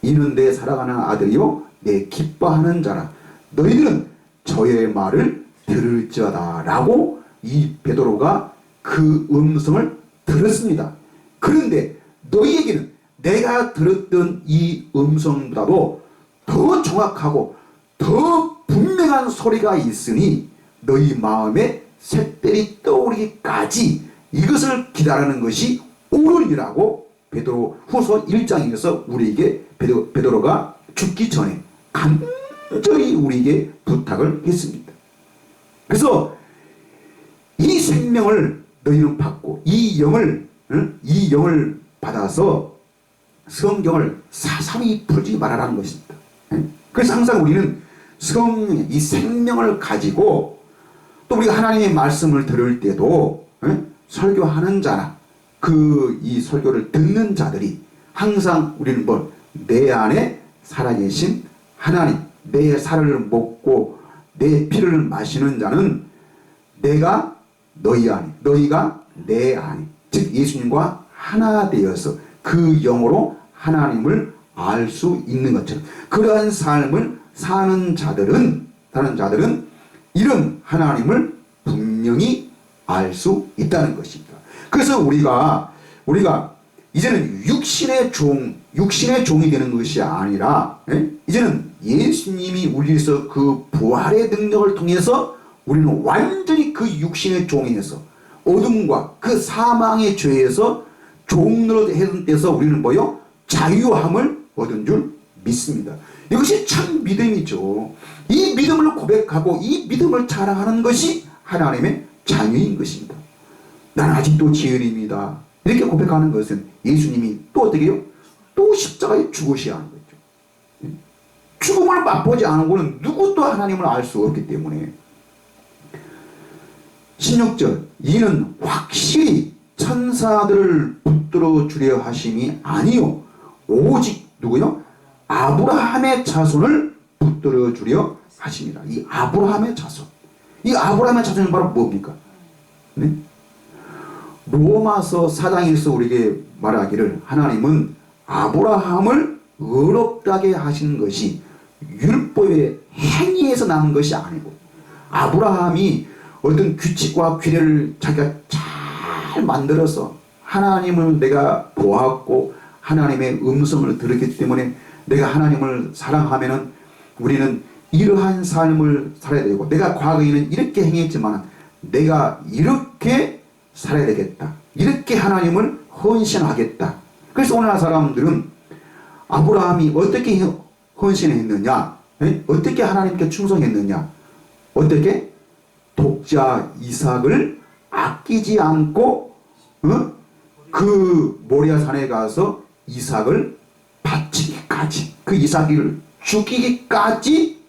이는 내 사랑하는 아들이요 내 기뻐하는 자라. 너희들은 저의 말을 들을지어다 라고 이 베드로가 그 음성을 들었습니다. 그런데 너희에게는 내가 들었던 이 음성보다도 더 정확하고 더 분명한 소리가 있으니 너희 마음에 샛별이 떠오르기까지 이것을 기다리는 것이 옳으니라고 베드로 후서 1장에서 우리에게 베드로가 죽기 전에 간절히 우리에게 부탁을 했습니다. 그래서 이 생명을 너희는 받고 이 영을 받아서 성경을 사사히 풀지 말아라는 것입니다. 그래서 항상 우리는 이 생명을 가지고, 또 우리가 하나님의 말씀을 들을 때도 설교하는 자나 이 설교를 듣는 자들이 항상 우리는 내 안에 살아계신 하나님, 내 살을 먹고 내 피를 마시는 자는 내가 너희 안에, 너희가 내 안에, 즉 예수님과 하나 되어서 그 영으로 하나님을 알 수 있는 것처럼, 그러한 삶을 사는 자들은 이런 하나님을 분명히 알 수 있다는 것입니다. 그래서 우리가 이제는 육신의 종이 되는 것이 아니라, 이제는 예수님이 우리에서 그 부활의 능력을 통해서 우리는 완전히 그 육신의 종에서, 어둠과 그 사망의 죄에서 종로를 했던 때서 우리는 뭐요? 자유함을 얻은 줄 믿습니다. 이것이 참 믿음이죠. 이 믿음을 고백하고 이 믿음을 자랑하는 것이 하나님의 자녀인 것입니다. 나는 아직도 죄인입니다. 이렇게 고백하는 것은 예수님이 또 어떻게 해요? 또 십자가에 죽으셔야 하는 거죠. 죽음을 맛보지 않고는 누구도 하나님을 알 수 없기 때문에. 16절, 이는 확실히 천사들을 붙들어 주려 하심이 아니요 오직 누구요? 아브라함의 자손을 붙들어 주려 하심이라. 이 아브라함의 자손, 이 아브라함의 자손은 바로 뭡니까? 네? 로마서 4장에서 우리에게 말하기를 하나님은 아브라함을 의롭다게 하신 것이 율법의 행위에서 나온 것이 아니고 아브라함이 어떤 규칙과 규례를 자기가 잘 만들어서 하나님을 내가 보았고 하나님의 음성을 들었기 때문에 내가 하나님을 사랑하면은 우리는 이러한 삶을 살아야 되고 내가 과거에는 이렇게 행했지만 내가 이렇게 살아야 되겠다. 이렇게 하나님을 헌신하겠다. 그래서 오늘날 사람들은 아브라함이 어떻게 헌신했느냐? 어떻게 하나님께 충성했느냐? 어떻게? 독자 이삭을 아끼지 않고 그 모리아 산에 가서 이삭을 바치기까지 그 이삭을 죽이기까지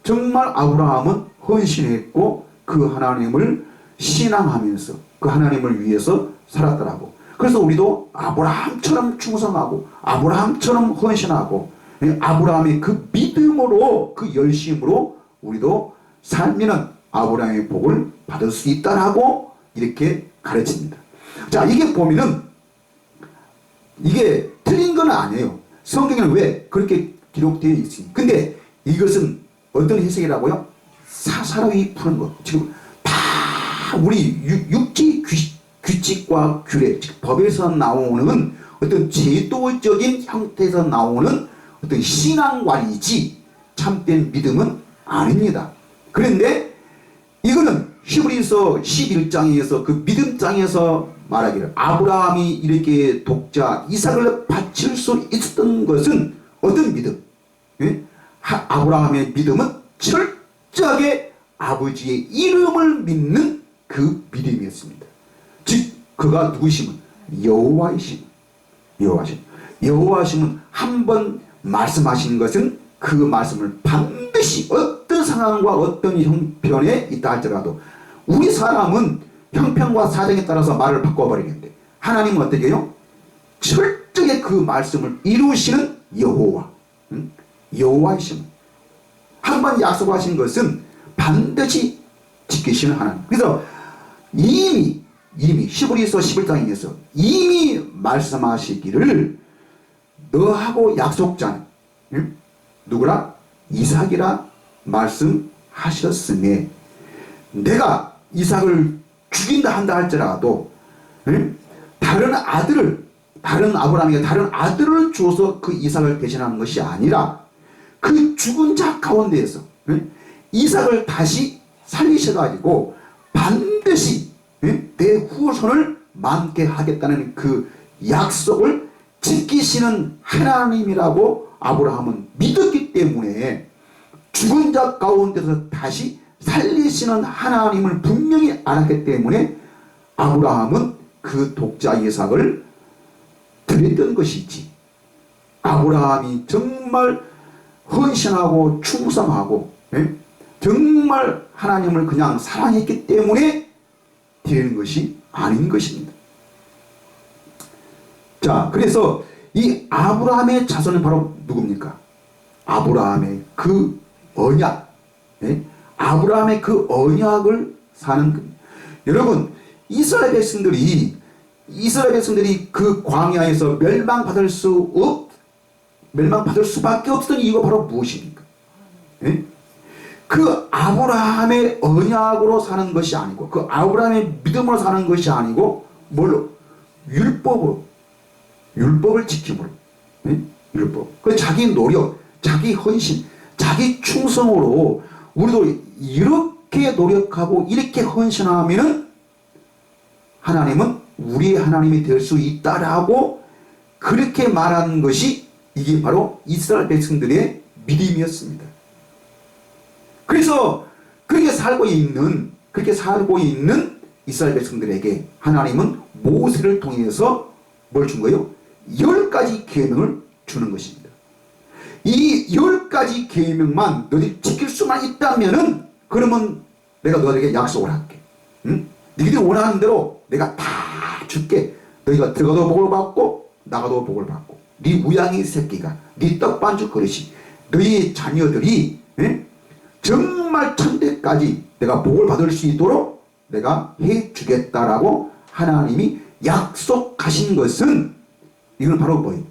정말 아브라함은 헌신했고 그 하나님을 신앙하면서 그 하나님을 위해서 살았더라고. 그래서 우리도 아브라함처럼 충성하고 아브라함처럼 헌신하고 아브라함의 그 믿음으로 그 열심으로 우리도 살면은 아브라함의 복을 받을 수 있다라고 이렇게 가르칩니다. 자, 이게 보면은 이게 틀린 건 아니에요. 성경에는 왜 그렇게 기록되어 있습니다. 근데 이것은 어떤 해석이라고요? 사사로이 푸는 것. 지금 다 우리 육지 규칙과 규례, 즉 법에서 나오는 어떤 제도적인 형태에서 나오는 어떤 신앙관이지 참된 믿음은 아닙니다. 그런데 이거는 히브리서 11장에서 그 믿음장에서 말하기를 아브라함이 이렇게 독자 이삭을 바칠 수 있었던 것은 어떤 믿음? 예? 아브라함의 믿음은 철저하게 아버지의 이름을 믿는 그 믿음이었습니다. 즉 그가 누구시면 여호와이시면 여호와이시면 한 번 말씀하신 것은 그 말씀을 반드시 어떤 상황과 어떤 형편에 있다 할지라도 우리 사람은 형편과 사정에 따라서 말을 바꿔버리는데 하나님은 어떻게 해요? 철저하게 그 말씀을 이루시는 여호와, 여호와이시면 한 번 약속하신 것은 반드시 지키시는 하나님. 그래서 이미 히브리서 11장에서 이미 말씀하시기를 너하고 약속자는 누구라? 이삭이라 말씀하셨으니 내가 이삭을 죽인다 한다 할지라도 다른 아브라함에게 다른 아들을 줘서 그 이삭을 대신하는 것이 아니라 그 죽은 자 가운데에서 이삭을 다시 살리셔가지고 반드시 내 후손을 많게 하겠다는 그 약속을 지키시는 하나님이라고 아브라함은 믿었기 때문에 죽은 자 가운데서 다시 살리시는 하나님을 분명히 알았기 때문에 아브라함은 그 독자 이삭을 드렸던 것이지. 아브라함이 정말 헌신하고 충성하고 정말 하나님을 그냥 사랑했기 때문에 드리는 것이 아닌 것입니다. 자, 그래서 이 아브라함의 자손은 바로 누굽니까? 아브라함의 그 언약, 아브라함의 그 언약을 사는 겁니다. 여러분, 이스라엘 백성들이 그 광야에서 멸망받을 수밖에 없었던 이유가 바로 무엇입니까? 그 아브라함의 언약으로 사는 것이 아니고 그 아브라함의 믿음으로 사는 것이 아니고 뭘로? 율법을 지킴으로. 율법. 그 자기 노력, 자기 헌신, 자기 충성으로 우리도 이렇게 노력하고 이렇게 헌신하면은 하나님은 우리의 하나님이 될 수 있다라고 그렇게 말하는 것이 이게 바로 이스라엘 백성들의 믿음이었습니다. 그래서 그렇게 살고 있는 이스라엘 백성들에게 하나님은 모세를 통해서 뭘 준 거예요? 10가지 계명을 주는 것입니다. 이 10가지 계명만 너희들이 지킬 수만 있다면은 그러면 내가 너희에게 약속을 할게. 너희들이 원하는 대로 내가 다 줄게. 너희가 들어가도 복을 받고 나가도 복을 받고 네 우양이 새끼가 네 떡반죽 그릇이 너희 자녀들이 정말 천대까지 내가 복을 받을 수 있도록 내가 해주겠다라고 하나님이 약속하신 것은 이건 바로 뭐예요?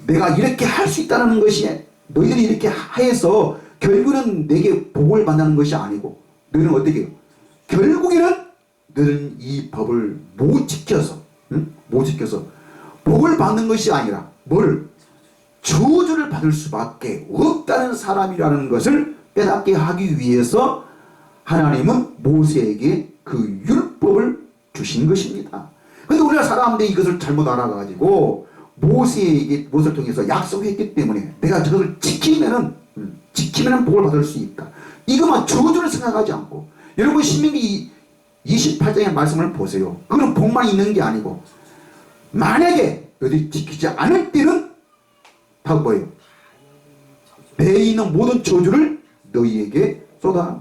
내가 이렇게 할 수 있다는 것이 너희들이 이렇게 해서 결국은 내게 복을 받는 것이 아니고 너희는 어떻게 해요? 결국에는 너희는 이 법을 못 지켜서 못 지켜서 복을 받는 것이 아니라 뭐를? 저주를 받을 수밖에 없다는 사람이라는 것을 깨닫게 하기 위해서 하나님은 모세에게 그 율법을 주신 것입니다. 그런데 우리나라 사람들이 이것을 잘못 알아가지고 모세를 통해서 약속했기 때문에 내가 저것을 지키면은 복을 받을 수 있다. 이것만 저주를 생각하지 않고 여러분 신명기 28장의 말씀을 보세요. 그건 복만 있는 게 아니고 만약에 너희들이 지키지 않을 때는 다 뭐예요? 내 있는 모든 저주를 너희에게 쏟아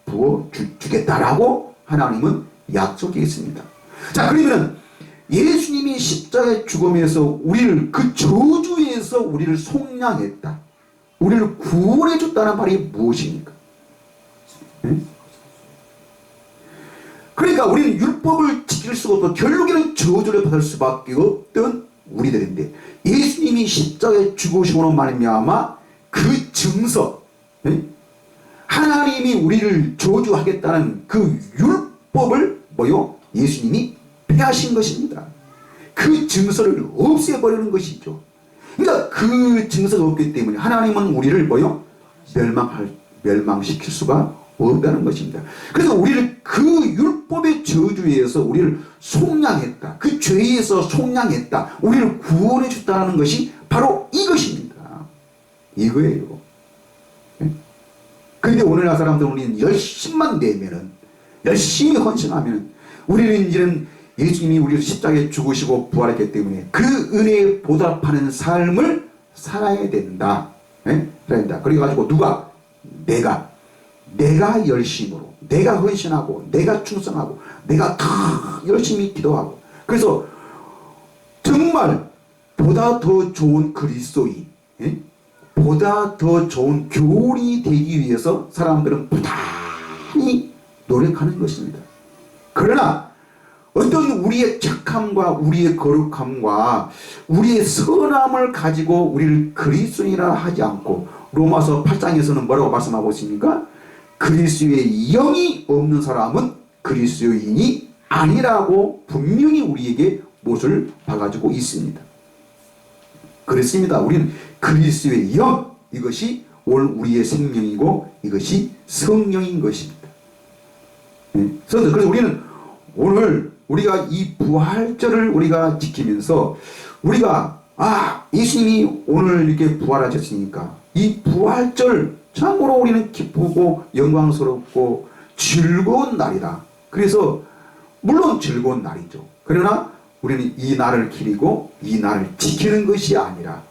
부어 주겠다라고 하나님은 약속했습니다. 자, 그러면 예수님이 십자가의 죽음에서 우리를 그 저주에서 우리를 속량했다. 우리를 구원해 줬다는 말이 무엇입니까? 그러니까 우리는 율법을 지킬 수가 없고 결국에는 저주를 받을 수밖에 없던 우리들인데 예수님이 십자가에 죽으시고는 말미암아 그 증서, 하나님이 우리를 저주하겠다는 그 율법을 예수님이 폐하신 것입니다. 그 증서를 없애버리는 것이죠. 그러니까 그 증서가 없기 때문에 하나님은 우리를 멸망시킬 수가 없다는 것입니다. 그래서 우리를 그 율법의 저주에서 우리를 속량했다. 그 죄에서 속량했다. 우리를 구원해 줬다는 것이 바로 이것입니다. 이거예요. 그런데 오늘날 사람들은 우리는 열심만 내면은, 열심히 헌신하면은, 우리는 이제는 예수님이 우리를 십자가에 죽으시고 부활했기 때문에 그 은혜에 보답하는 삶을 살아야 된다. 살아야 된다. 그래가지고 누가? 내가 열심으로, 내가 헌신하고, 내가 충성하고, 내가 다 열심히 기도하고. 그래서 정말 보다 더 좋은 그리스도인, 보다 더 좋은 교훈이 되기 위해서 사람들은 부단히 노력하는 것입니다. 그러나 어떤 우리의 착함과 우리의 거룩함과 우리의 선함을 가지고 우리를 그리스도인이라 하지 않고 로마서 8장에서는 뭐라고 말씀하고 있습니까? 그리스도의 영이 없는 사람은 그리스도인이 아니라고 분명히 우리에게 못을 박아주고 있습니다. 그렇습니다. 우리는 그리스도의 영, 이것이 오늘 우리의 생명이고 이것이 성령인 것입니다. 그래서 우리는 오늘 우리가 이 부활절을 우리가 지키면서 우리가 예수님이 오늘 이렇게 부활하셨으니까 이 부활절 참으로 우리는 기쁘고 영광스럽고 즐거운 날이다. 그래서 물론 즐거운 날이죠. 그러나 우리는 이 날을 기리고 이 날을 지키는 것이 아니라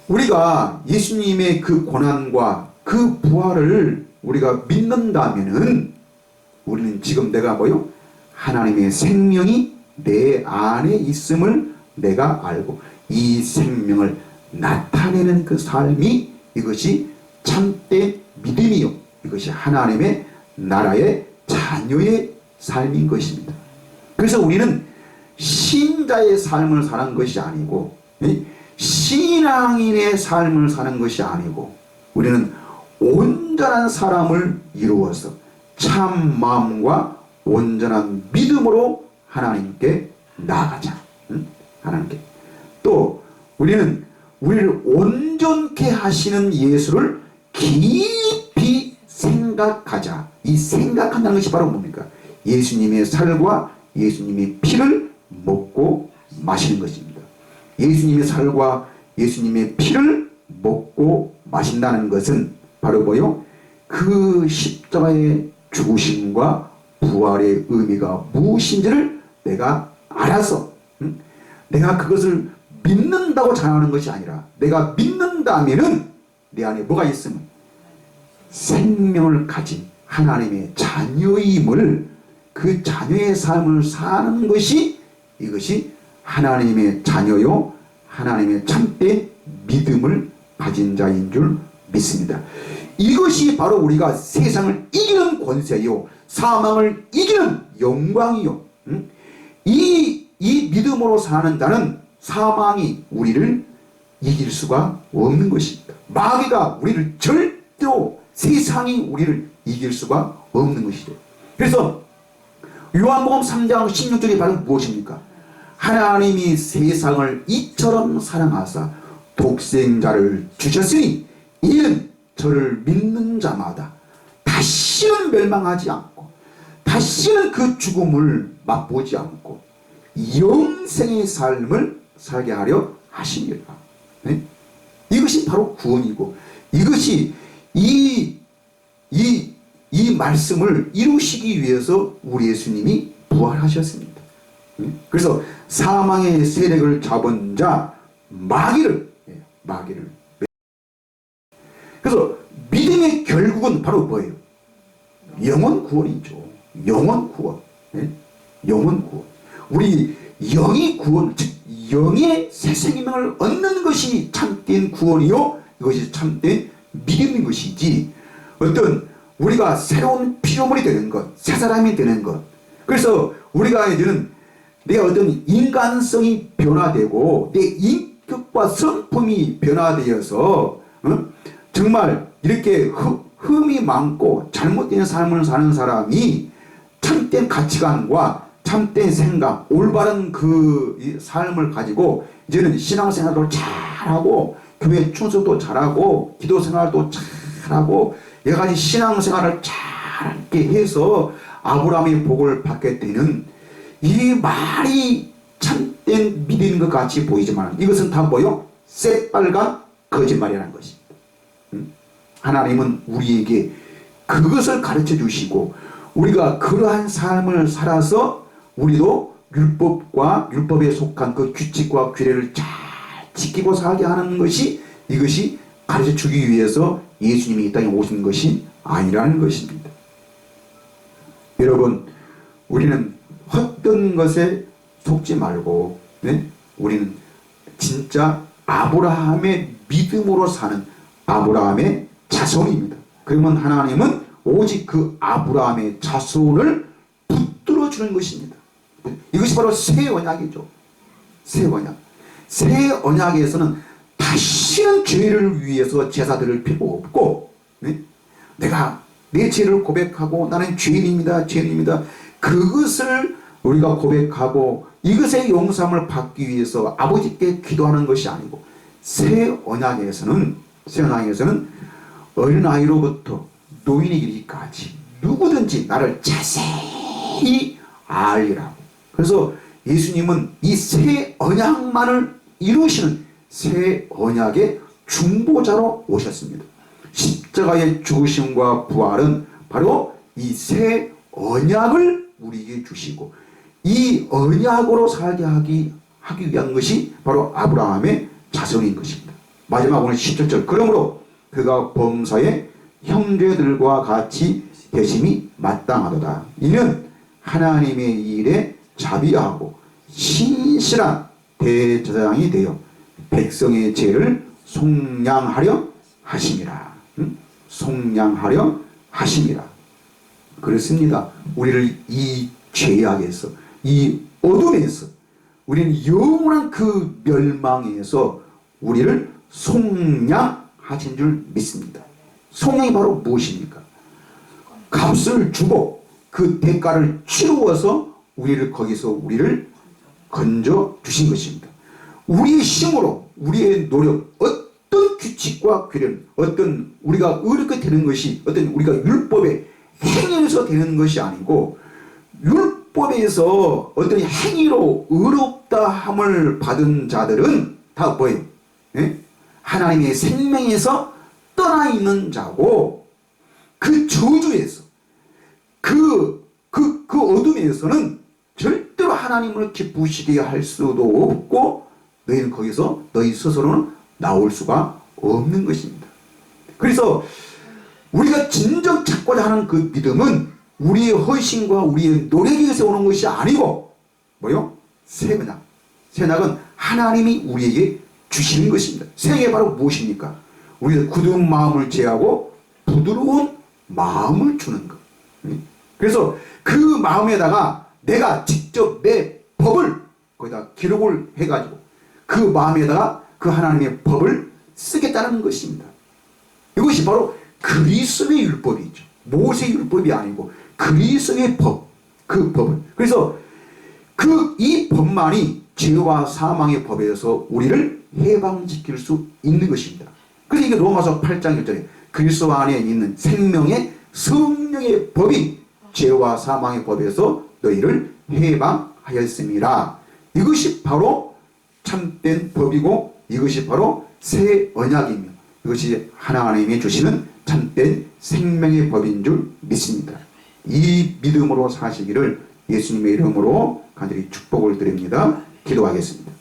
우리가 예수님의 그 고난과 그 부활을 우리가 믿는다면은 우리는 지금 내가 하나님의 생명이 내 안에 있음을 내가 알고 이 생명을 나타내는 그 삶이 이것이 참된 믿음이요. 이것이 하나님의 나라의 자녀의 삶인 것입니다. 그래서 우리는 신자의 삶을 사는 것이 아니고 신앙인의 삶을 사는 것이 아니고 우리는 온전한 사람을 이루어서 참 마음과 온전한 믿음으로 하나님께 나아가자. 하나님께. 또 우리는 우리를 온전케 하시는 예수를 깊이 생각하자. 이 생각한다는 것이 바로 뭡니까? 예수님의 살과 예수님의 피를 먹고 마시는 것입니다. 예수님의 살과 예수님의 피를 먹고 마신다는 것은 바로 그 십자가의 죽으심과 부활의 의미가 무엇인지를 내가 알아서 내가 그것을 믿는다고 자랑하는 것이 아니라 내가 믿는다면은 내 안에 뭐가 있으면 생명을 가진 하나님의 자녀임을 그 자녀의 삶을 사는 것이 이것이 하나님의 자녀요 하나님의 참된 믿음을 가진 자인 줄 믿습니다. 이것이 바로 우리가 세상을 이기는 권세요 사망을 이기는 영광이요 이 믿음으로 사는 자는 사망이 우리를 이길 수가 없는 것입니다. 마귀가 우리를 절대로 세상이 우리를 이길 수가 없는 것이죠. 그래서 요한복음 3장 16절이 바로 무엇입니까? 하나님이 세상을 이처럼 사랑하사 독생자를 주셨으니 이는 저를 믿는 자마다 다시는 멸망하지 않고 다시는 그 죽음을 맛보지 않고 영생의 삶을 살게 하려 하십니다. 네? 이것이 바로 구원이고 이것이 이 말씀을 이루시기 위해서 우리 예수님이 부활하셨습니다. 그래서 사망의 세력을 잡은 자 마귀를 그래서 믿음의 결국은 바로 뭐예요? 영원 구원이죠. 영원 구원. 영원 구원. 우리 영의 구원, 즉 영의 새 생명을 얻는 것이 참된 구원이요, 이것이 참된 믿음인 것이지, 어떤 우리가 새로운 피조물이 되는 것, 새 사람이 되는 것. 그래서 우리가 이제는 내 어떤 인간성이 변화되고 내 인격과 성품이 변화되어서 정말 이렇게 흠이 많고 잘못된 삶을 사는 사람이 참된 가치관과 참된 생각, 올바른 그 삶을 가지고 이제는 신앙생활도 잘하고 교회 충성도 잘하고 기도 생활도 잘하고 여러 가지 신앙생활을 잘게 해서 아브라함의 복을 받게 되는, 이 말이 참된 믿음인 것 같이 보이지만 이것은 다 뭐요? 새빨간 거짓말이라는 것입니다. 하나님은 우리에게 그것을 가르쳐 주시고 우리가 그러한 삶을 살아서 우리도 율법에 속한 그 규칙과 규례를 잘 지키고 살게 하는 것이, 이것이 가르쳐 주기 위해서 예수님이 이 땅에 오신 것이 아니라는 것입니다. 여러분, 우리는 헛된 것에 속지 말고, 네? 우리는 진짜 아브라함의 믿음으로 사는 아브라함의 자손입니다. 그러면 하나님은 오직 그 아브라함의 자손을 붙들어 주는 것입니다. 이것이 바로 새 언약이죠. 새 언약. 새 언약에서는 다시는 죄를 위해서 제사 드릴 필요 없고, 네? 내가 내 죄를 고백하고 나는 죄인입니다. 그것을 우리가 고백하고 이것의 용서함을 받기 위해서 아버지께 기도하는 것이 아니고, 새 언약에서는 어린아이로부터 노인이 이르기까지 누구든지 나를 자세히 알리라고. 그래서 예수님은 이 새 언약만을 이루시는 새 언약의 중보자로 오셨습니다. 십자가의 죽으심과 부활은 바로 이 새 언약을 우리에게 주시고 이 언약으로 살게 하기 위한 것이 바로 아브라함의 자손인 것입니다. 마지막 오늘 17절. 그러므로 그가 범사에 형제들과 같이 대심이 마땅하도다. 이는 하나님의 일에 자비하고 신실한 대제사장이 되어 백성의 죄를 속량하려 하심이라. 속량하려 하심이라. 그렇습니다. 우리를 이 죄악에서, 이 어둠에서, 우리는 영원한 그 멸망에서 우리를 속량하신 줄 믿습니다. 속량이 바로 무엇입니까? 값을 주고 그 대가를 치루어서 우리를 건져 주신 것입니다. 우리의 힘으로, 우리의 노력, 어떤 규칙과 규례는, 어떤 우리가 의롭게 되는 것이, 어떤 우리가 율법의 행위에서 되는 것이 아니고, 율법에서 어떤 행위로 의롭다 함을 받은 자들은 다 뭐예요? 네? 하나님의 생명에서 떠나 있는 자고, 그 저주에서, 그 어둠에서는 절대로 하나님을 기쁘시게 할 수도 없고, 너희는 거기서 너희 스스로는 나올 수가 없는 것입니다. 그래서 우리가 진정 찾고자 하는 그 믿음은 우리의 헌신과 우리의 노력에서 오는 것이 아니고 뭐요? 새 언약. 새 언약은 하나님이 우리에게 주시는 것입니다. 새 언약이 바로 무엇입니까? 우리가 굳은 마음을 제하고 부드러운 마음을 주는 것. 그래서 그 마음에다가 내가 직접 내 법을 거기다 기록을 해가지고 그 마음에다가 그 하나님의 법을 쓰겠다는 것입니다. 이것이 바로 그리스도의 율법이죠. 모세의 율법이 아니고 그리스도의 법, 그 법은. 그래서 이 법만이 죄와 사망의 법에서 우리를 해방시킬 수 있는 것입니다. 그래서 이게 로마서 8장 1절에 그리스도 안에 있는 생명의 성령의 법이 죄와 사망의 법에서 너희를 해방하였습니다. 이것이 바로 참된 법이고 이것이 바로 새 언약이며 이것이 하나님이 주시는 참된 생명의 법인 줄 믿습니다. 이 믿음으로 사시기를 예수님의 이름으로 간절히 축복을 드립니다. 기도하겠습니다.